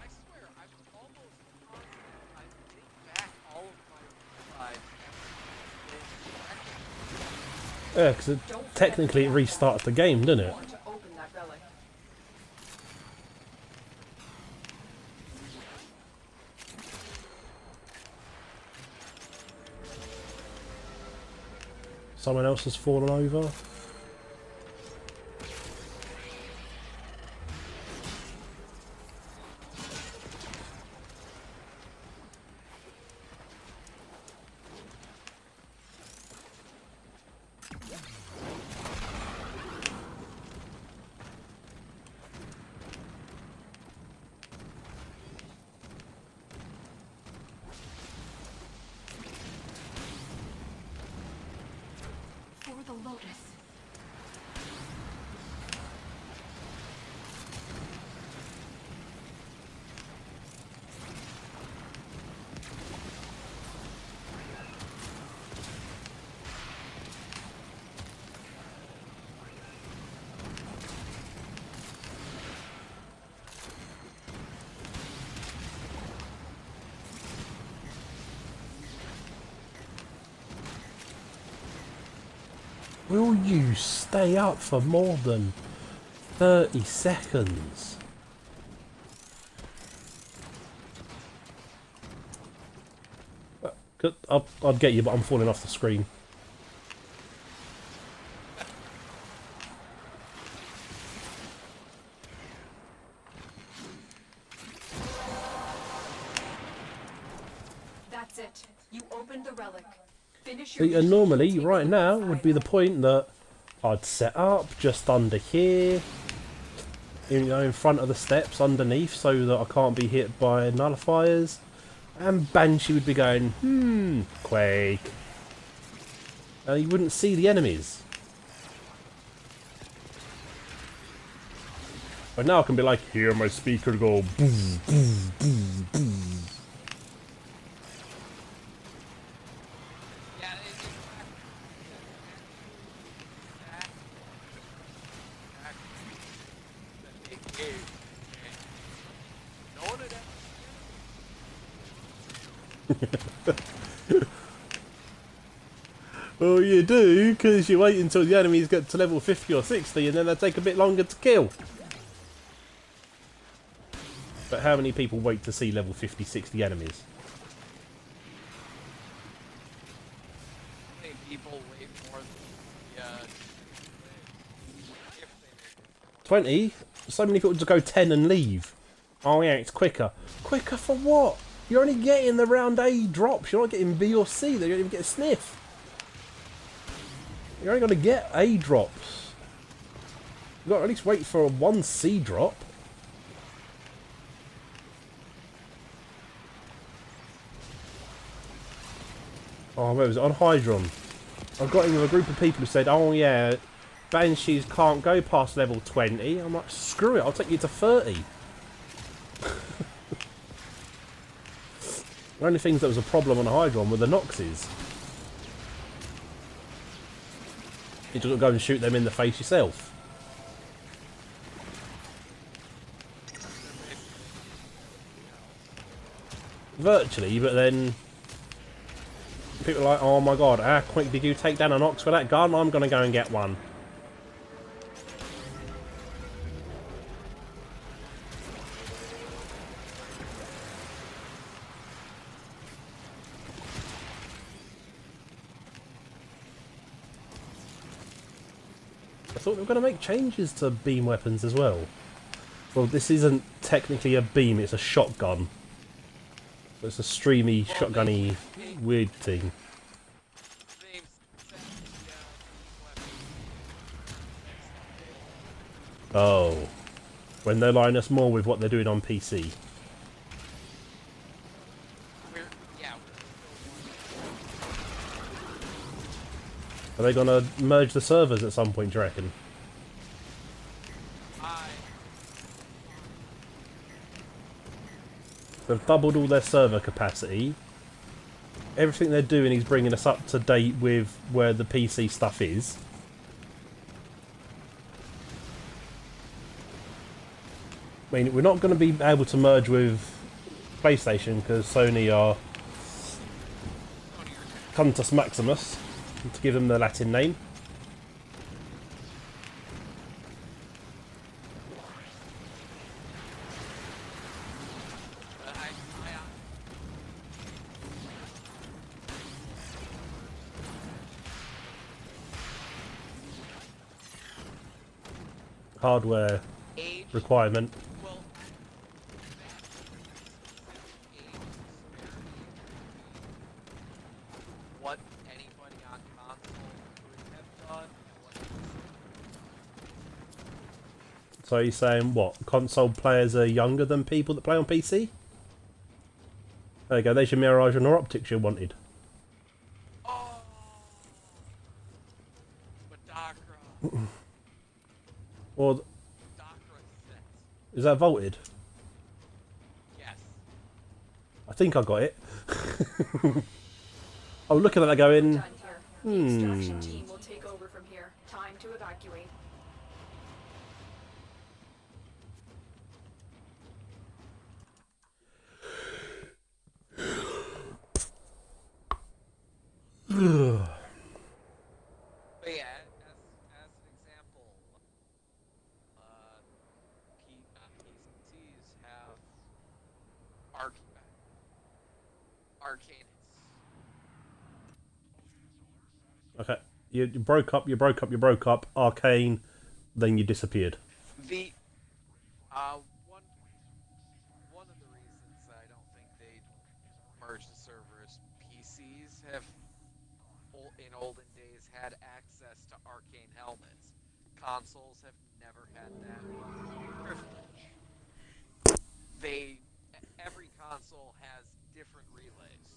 swear, I was almost positive I would take back all of my revives and Yeah, because technically it restarted the game, didn't it? Want to open that relic. Someone else has fallen over. For the Lotus. Will you stay up for more than 30 seconds? I'd get you, but I'm falling off the screen. That's it. You opened the relic. Finish your And mission normally, and take right over now, the would be the silo. point that I'd set up just under here, in front of the steps underneath, so that I can't be hit by nullifiers. And Banshee would be going, Quake. And you wouldn't see the enemies. But now I can be like, hear my speaker go, boom, boom, boom, boom. Yeah, it's that big cave. No one had ever Well, you do, because you wait until the enemies get to level 50 or 60, and then they take a bit longer to kill. But how many people wait to see level 50, 60 enemies? seen people wait more than if they make it. 20? So many people just go 10 and leave. Oh yeah, it's quicker. Quicker for what? You're only getting the round A drops. You're not getting B or C. They don't even get a sniff. You're only going to get A drops. You've got to at least wait for a 1 C drop. Oh, where was it? On Hydron. I got in with a group of people who said, oh yeah, Banshees can't go past level 20. I'm like, screw it, I'll take you to 30. The only things that was a problem on Hydron were the Noxes. You just got to go and shoot them in the face yourself. Virtually, but then people are like, oh my god, how quick did you take down an Nox with that gun? I'm going to go and get one. I thought they were going to make changes to beam weapons as well. Well, this isn't technically a beam, it's a shotgun. So it's a streamy, shotgunny, weird thing. Oh. When they line us more with what they're doing on PC. Are they going to merge the servers at some point, do you reckon? They've doubled all their server capacity. Everything they're doing is bringing us up to date with where the PC stuff is. I mean, we're not going to be able to merge with PlayStation because Sony are Cantus Maximus, to give them the Latin name. Hardware requirement. What anybody on console would have done. So you're saying what? Console players are younger than people that play on PC? There you go, there's your Mirage and optics you wanted. Oh, Madakra. Or Madakra sets. is that vaulted? Yes. I think I got it. Oh, looking at that going, Done here. The extraction team will take over from here. Time to evacuate. But yeah, as an example, PCs have arcanists. Okay. You broke up, you broke up, you broke up. Arcane, then you disappeared. The one of the reasons I don't think they'd merge the servers, PCs have in olden days had access to arcane helmets. Consoles have never had that privilege. Every console has different relays.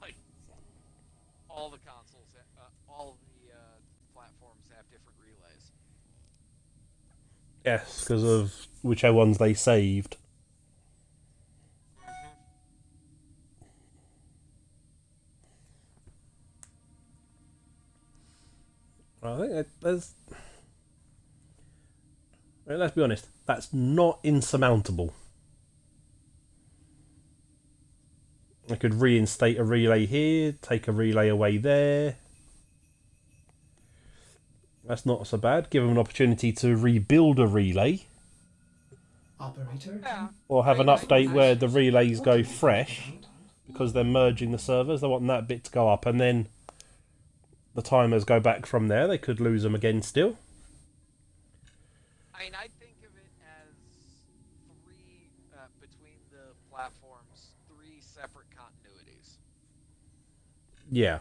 Like all the consoles, all of the platforms have different relays. Yes, because of whichever ones they saved. I think there's. Well, let's be honest, that's not insurmountable. I could reinstate a relay here, take a relay away there. That's not so bad. Give them an opportunity to rebuild a relay. Operator? Yeah. Or have an update where the relays go fresh. Because they're merging the servers. They want that bit to go up. And then the timers go back from there. They could lose them again still. I mean, I think of it as three, between the platforms, three separate continuities. Yeah.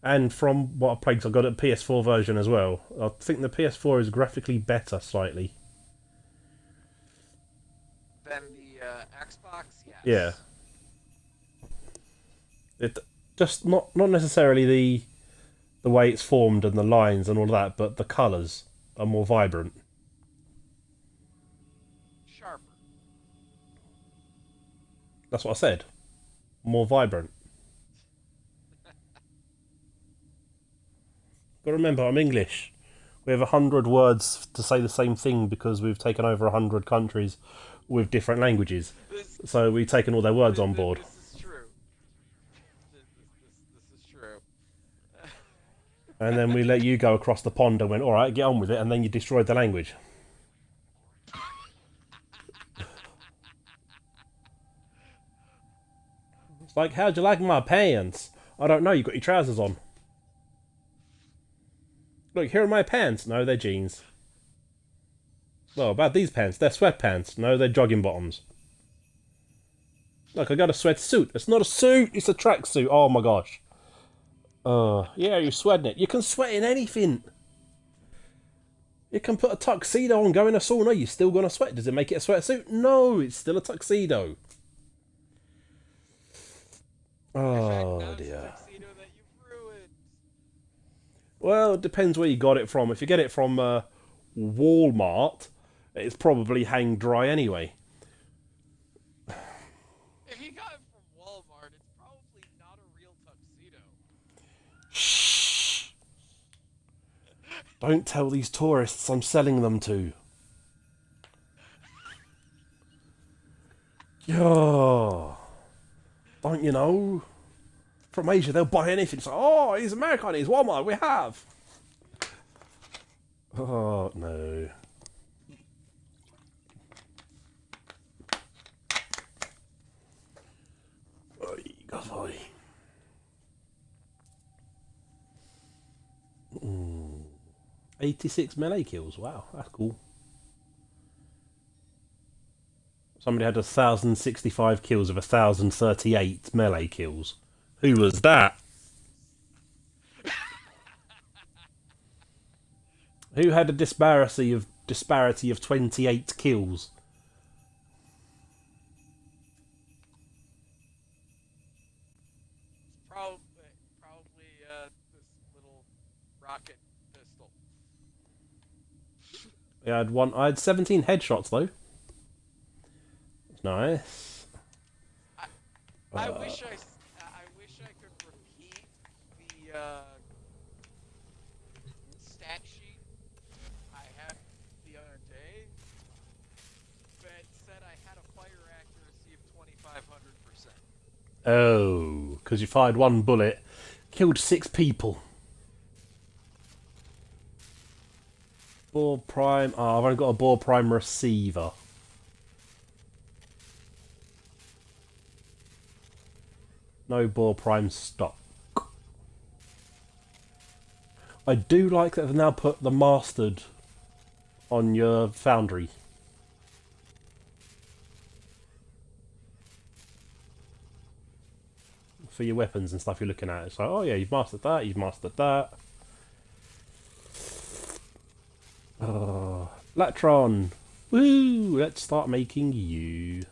And from what I played, 'cause I got a PS4 version as well. I think the PS4 is graphically better slightly. Then the Xbox, yes. Yeah. It just not necessarily the way it's formed and the lines and all of that, but the colours are more vibrant. Sharper. That's what I said. More vibrant. But remember, I'm English. We have 100 words to say the same thing because we've taken over 100 countries with different languages. So we've taken all their words on board. This is true. This is true. And then we let you go across the pond and went, alright, get on with it, and then you destroyed the language. It's like, how'd you like my pants? I don't know, you got your trousers on. Look, here are my pants. No, they're jeans. Well, about these pants, they're sweatpants. No, they're jogging bottoms. Look, I got a sweatsuit. It's not a suit, it's a tracksuit. Oh my gosh. Yeah, you're sweating it. You can sweat in anything. You can put a tuxedo on, go in a sauna, you're still gonna sweat. Does it make it a sweatsuit? No, it's still a tuxedo. Oh dear. Well, it depends where you got it from. If you get it from Walmart, it's probably hang dry anyway. If you got it from Walmart, it's probably not a real tuxedo. Shh! Don't tell these tourists I'm selling them to. Oh, don't you know? From Asia, they'll buy anything. So, oh, he's American, he's Walmart, we have. Oh, no. Oi, God, oi. 86 melee kills, wow, that's cool. Somebody had 1,065 kills of 1,038 melee kills. Who was that? Who had a disparity of 28 kills? Probably this little rocket pistol. I had 17 headshots though. Nice. I wish I could repeat the stat sheet I had the other day, but it said I had a fire accuracy of 2,500%. Oh, because you fired one bullet, killed 6 people. Bore prime. Oh, I've only got a bore prime receiver. No bore prime stock. I do like that they've now put the mastered on your foundry. For your weapons and stuff you're looking at. It's like, oh yeah, you've mastered that, you've mastered that. Latron! Woo! Let's start making you.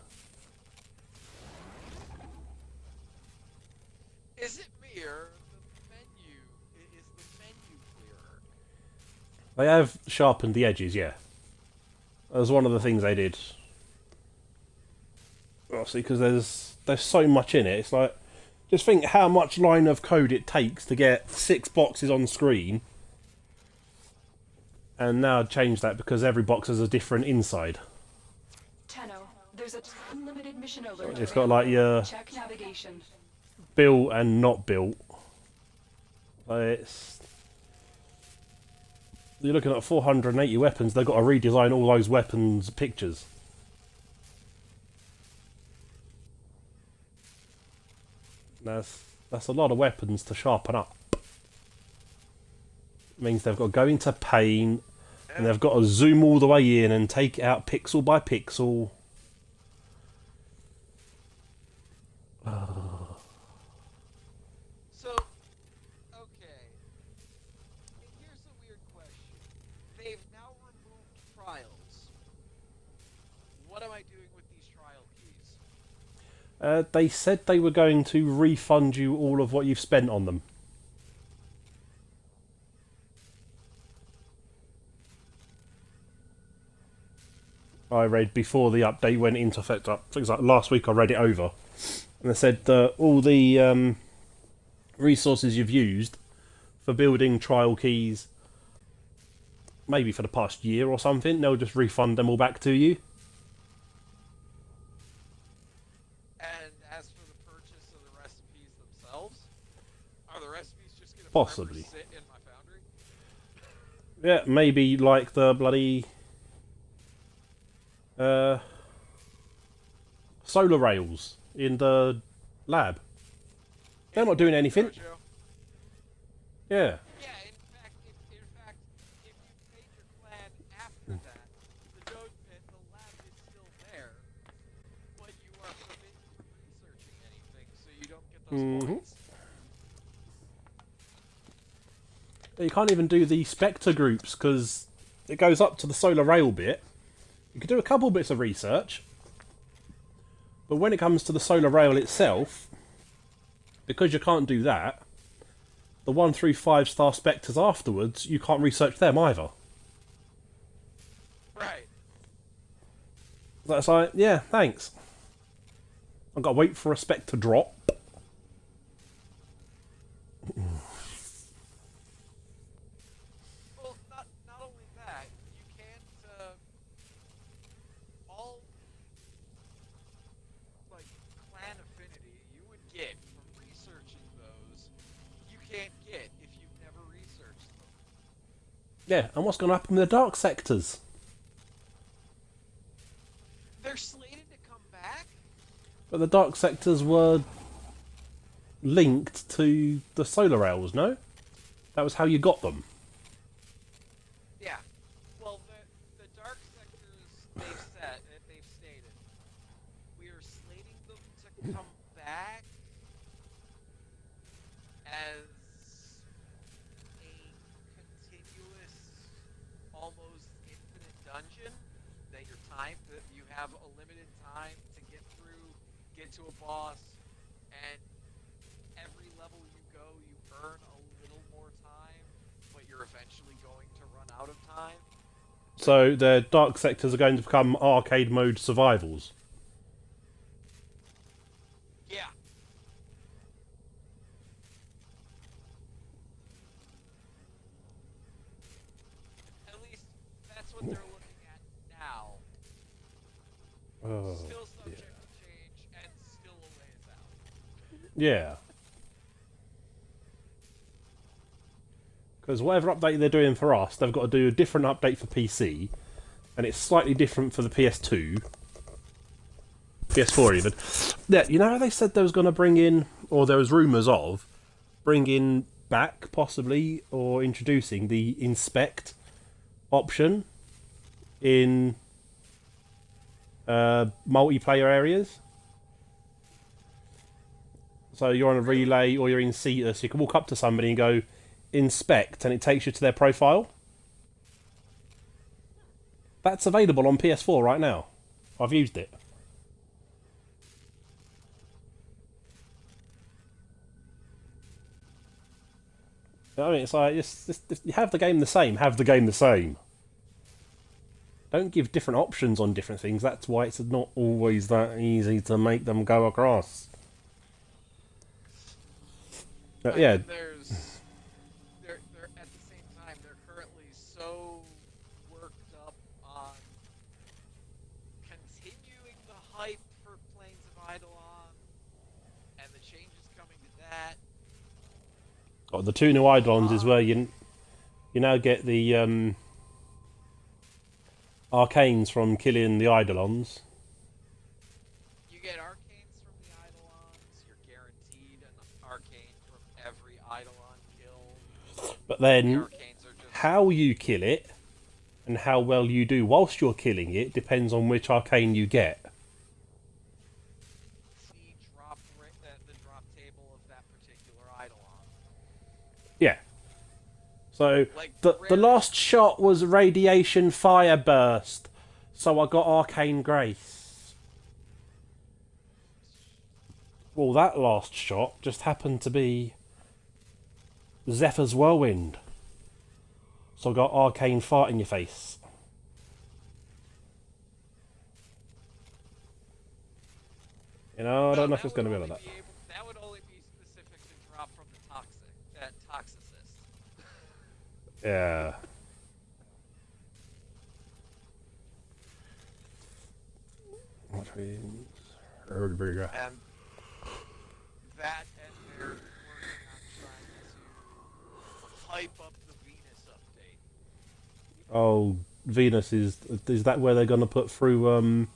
Is it me or the menu? Is the menu clearer? They have sharpened the edges, yeah. That was one of the things they did. Obviously, because there's so much in it. It's like, just think how much line of code it takes to get 6 boxes on screen. And now change that because every box has a different inside. Tenno, there's an unlimited mission alert. It's got like your Check navigation. built and not built. It's, you're looking at 480 weapons. They've got to redesign all those weapons pictures. That's a lot of weapons to sharpen up. Means they've got to go into paint and they've got to zoom all the way in and take it out pixel by pixel. So, okay. Here's a weird question. They've now removed trials. What am I doing with these trial keys? They said they were going to refund you all of what you've spent on them. I read before the update went into effect. Things like last week I read it over. And they said that all the resources you've used for building trial keys, maybe for the past year or something, they'll just refund them all back to you. And as for the purchase of the recipes themselves, are the recipes just going to Possibly sit in my foundry? Yeah, maybe like the bloody solar rails in the lab. They're not doing anything. Jojo? Yeah. Yeah, in fact, if you paid your clan after that, the lab is still there, but you are forbidden from researching anything, so you don't get those points. You can't even do the Spectre groups because it goes up to the solar rail bit. You could do a couple bits of research, but when it comes to the solar rail itself, because you can't do that, the 1 through 5 star Spectres afterwards, you can't research them either. Right. That's like, yeah, thanks. I've got to wait for a Spectre drop. Well, not only that, you can't, all, like, clan affinity you would get from researching those, you can't get if you've never researched them. Yeah, and what's going to happen with the dark sectors? They're slated to come back? But the dark sectors were linked to the solar rails, no? That was how you got them. Yeah. Well, the dark sectors they've stated, we are slating them to come back as a continuous, almost infinite dungeon that you have a limited time to get to a boss, and every level you go, you earn a little more time, but you're eventually going to run out of time. So the dark sectors are going to become arcade mode survivals. Yeah. At least that's what they're looking at now. Oh, Still subject to change and still a ways out. yeah. Because whatever update they're doing for us, they've got to do a different update for PC, and it's slightly different for the PS2, PS4 even. Yeah, you know how they said they was going to bring in, or there was rumours of, bring in back, possibly, or introducing the inspect option in multiplayer areas. So you're on a relay or you're in Cetus, you can walk up to somebody and go inspect, and it takes you to their profile. That's available on PS4 right now. I've used it. I mean, it's like, just have the game the same. Have the game the same. Don't give different options on different things. That's why it's not always that easy to make them go across. But yeah. They're at the same time, they're currently so worked up on continuing the hype for Planes of Eidolon and the changes coming to that. Oh, the 2 new Eidolons is where you now get the arcanes from killing the Eidolons. You get arcanes from the Eidolons. You're guaranteed an arcane from every Eidolon kill. But then, The arcanes are just how you kill it and how well you do whilst you're killing it depends on which arcane you get. the drop table of that particular Eidolon. Yeah. So, Like, the last shot was Radiation Fire Burst, so I got Arcane Grace. Well, that last shot just happened to be Zephyr's Whirlwind, so I got Arcane Fart in your face. You know, I don't know if it's going to be like that. That would only be specific to drop from the Toxicist. Yeah. Which means... And that, and they're working on trying to hype up the Venus update. Oh, Venus is that where they're going to put through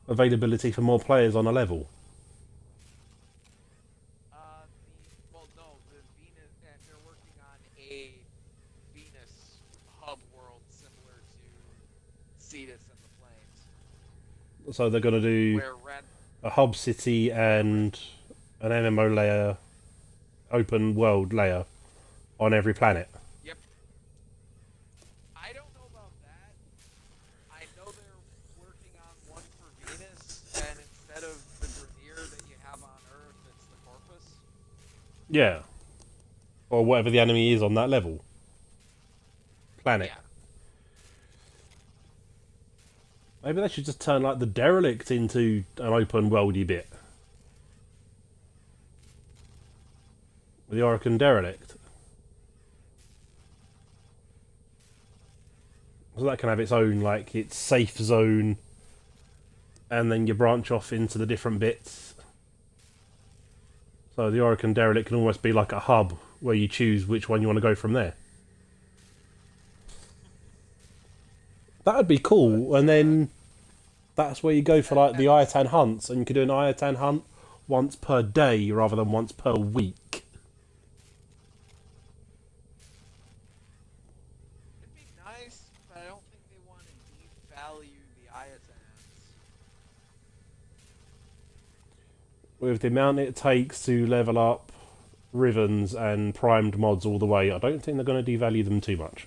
availability for more players on a level? No, the Venus, and they're working on a Venus hub world similar to Cetus and the Flames. So they're going to do Where a hub city and an MMO layer, open world layer on every planet. Yep. I don't know about that. I know they're working on one for Venus, and instead of the Grineer that you have on Earth, it's the Corpus. Yeah. Or whatever the enemy is on that level. Planet. Yeah. Maybe they should just turn like the Derelict into an open worldy bit. The Orokin Derelict. So that can have its own, like, its safe zone, and then you branch off into the different bits. So the Orokin Derelict can almost be like a hub where you choose which one you want to go from there. That would be cool, and then that's where you go for like the Iatan hunts, and you could do an Iatan hunt once per day rather than once per week. It'd be nice, but I don't think they want to devalue the Iatans. With the amount it takes to level up Rivens and primed mods all the way, I don't think they're going to devalue them too much.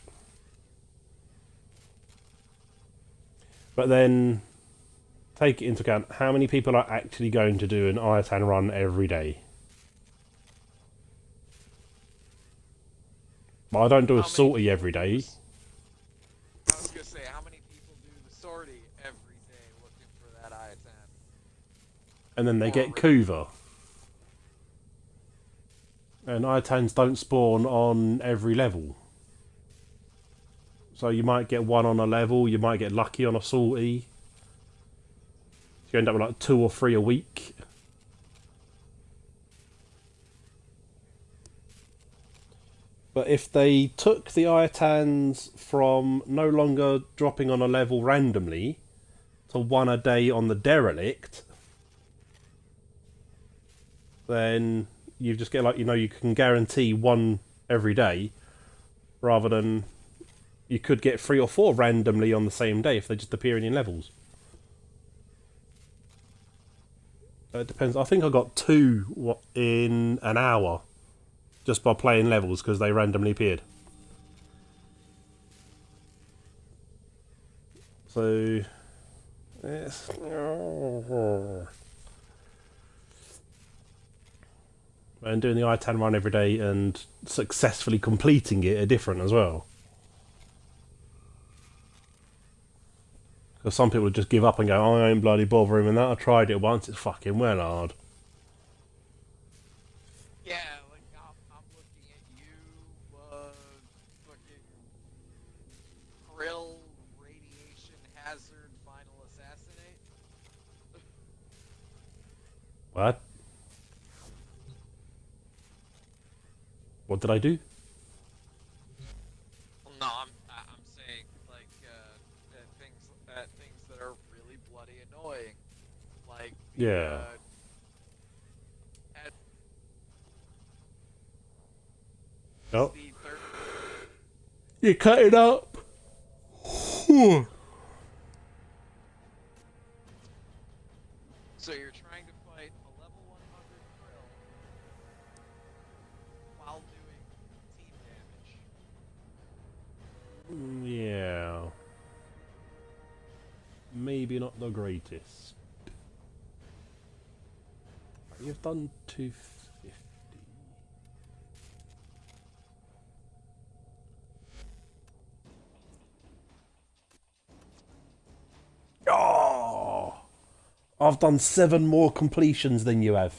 But then, take it into account, how many people are actually going to do an Iatan run every day? But I don't do a sortie every day. I was going to say, how many people do the sortie every day looking for that Iatan? And then they get Kuva. And Iatans don't spawn on every level. So you might get one on a level, you might get lucky on a sortie. You end up with like 2 or 3 a week. But if they took the Iatans from no longer dropping on a level randomly to 1 a day on the Derelict, then you just get like, you know, you can guarantee one every day, rather than you could get 3 or 4 randomly on the same day if they just appear in your levels. It depends. I think I got 2 in an hour just by playing levels because they randomly appeared. So, yes. And doing the ITAN run every day and successfully completing it are different as well. Because some people would just give up and go, oh, I ain't bloody bothering with that. I tried it once, it's fucking well hard. Yeah, like I'm looking at you, fucking grill, radiation hazard, final assassinate. What? What did I do? No, I'm saying like things that are really bloody annoying, like the, Yeah. at Oh. the third. You cut it up. So you're trying to fight a level 100 drill while doing team damage. Yeah. Maybe not the greatest. You've done 250. Oh! I've done 7 more completions than you have.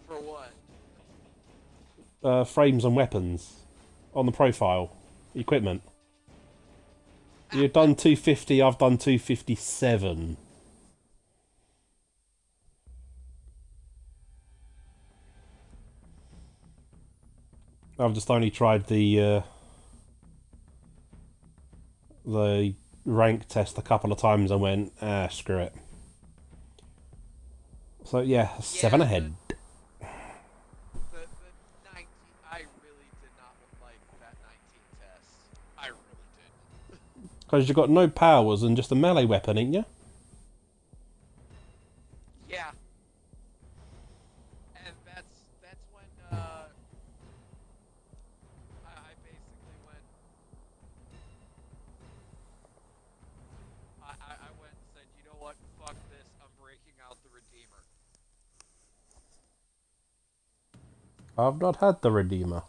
For what? Frames and weapons on the profile. Equipment. You've done 250, I've done 257. I've just only tried the rank test a couple of times and went, screw it. So yeah, 7 ahead. The 19, I really did not like that 19 test. I really did. Because you've got no powers and just a melee weapon, ain't you? Yeah. And that's when I basically went. I went and said, you know what? Fuck this. I'm breaking out the Redeemer. I've not had the Redeemer.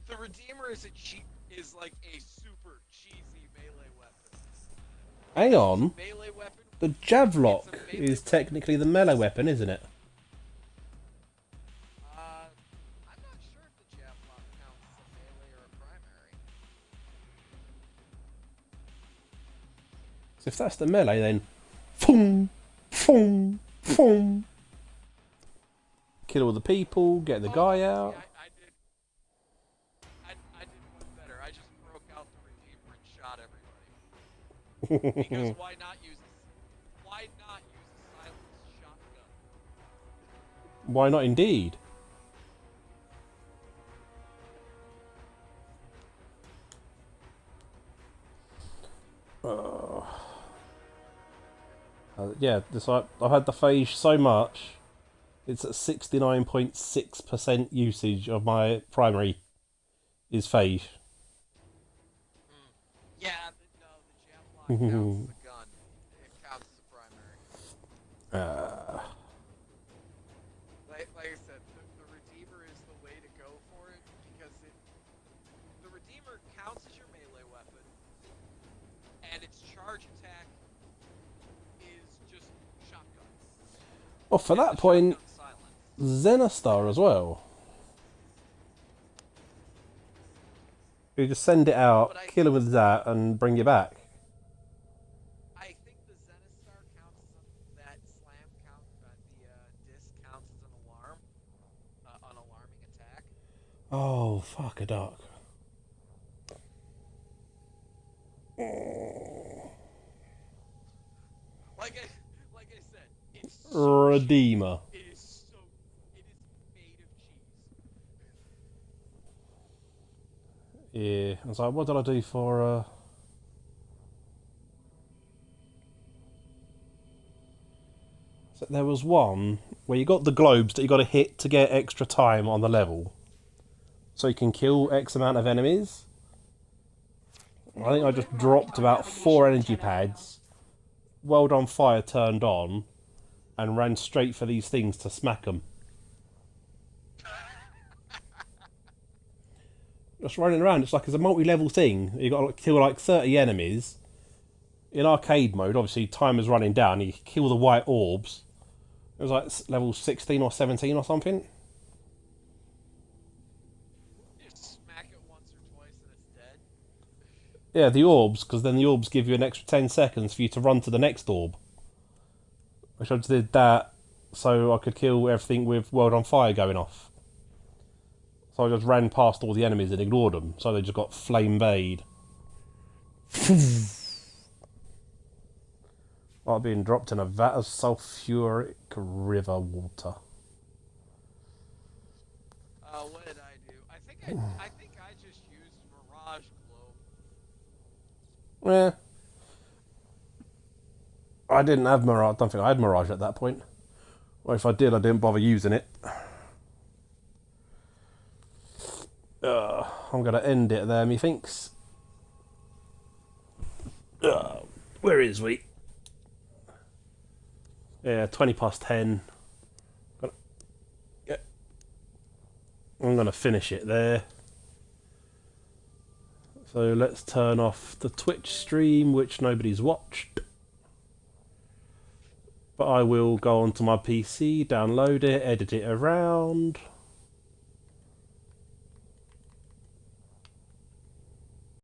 The Redeemer is like a super cheesy melee weapon. Hang on. Melee weapon. The Javlock is technically the melee weapon, isn't it? I'm not sure if the Javelin counts as a melee or a primary. So if that's the melee, then... Foom! Foom! Foom! Kill all the people, get the guy out. See, I did one better. I just broke out the Redeemer and shot everybody. Because why not use a silenced shotgun? Why not indeed? Yeah, I've had the phage so much. It's at 69.6% usage of my primary is phage. Yeah, no, the Javelin counts as a gun. It counts as a primary. Like I said, the Redeemer is the way to go for it because the Redeemer counts as your melee weapon, and its charge attack is just shotgun. Well, for that point, Zenostar as well. You just send it out, kill him with that, and bring you back. I think the Zenostar counts as that slam count, the disc counts as an alarming attack. Oh, fuck a duck. Like I said, it's Redeemer. It is so. It is made of cheese. Yeah, I was like, what did I do for, So there was one where you got the globes that you got to hit to get extra time on the level. So you can kill X amount of enemies. I think I just dropped about 4 energy pads, World on Fire turned on, and ran straight for these things to smack them. Just running around, it's like it's a multi-level thing. You got to kill like 30 enemies. In arcade mode, obviously time is running down, you kill the white orbs. It was like level 16 or 17 or something. You smack it once or twice and it's dead. Yeah, the orbs, because then the orbs give you an extra 10 seconds for you to run to the next orb. Which I just did that so I could kill everything with World on Fire going off. So I just ran past all the enemies and ignored them, so they just got flame bayed. Like being dropped in a vat of sulphuric river water. What did I do? I think I just used Mirage Globe. Yeah. I didn't have Mirage. I don't think I had Mirage at that point. Or if I did, I didn't bother using it. I'm going to end it there, methinks. Where is we? Yeah, 20 past 10. Yeah. I'm going to finish it there. So let's turn off the Twitch stream, which nobody's watched. But I will go onto my PC, download it, edit it around.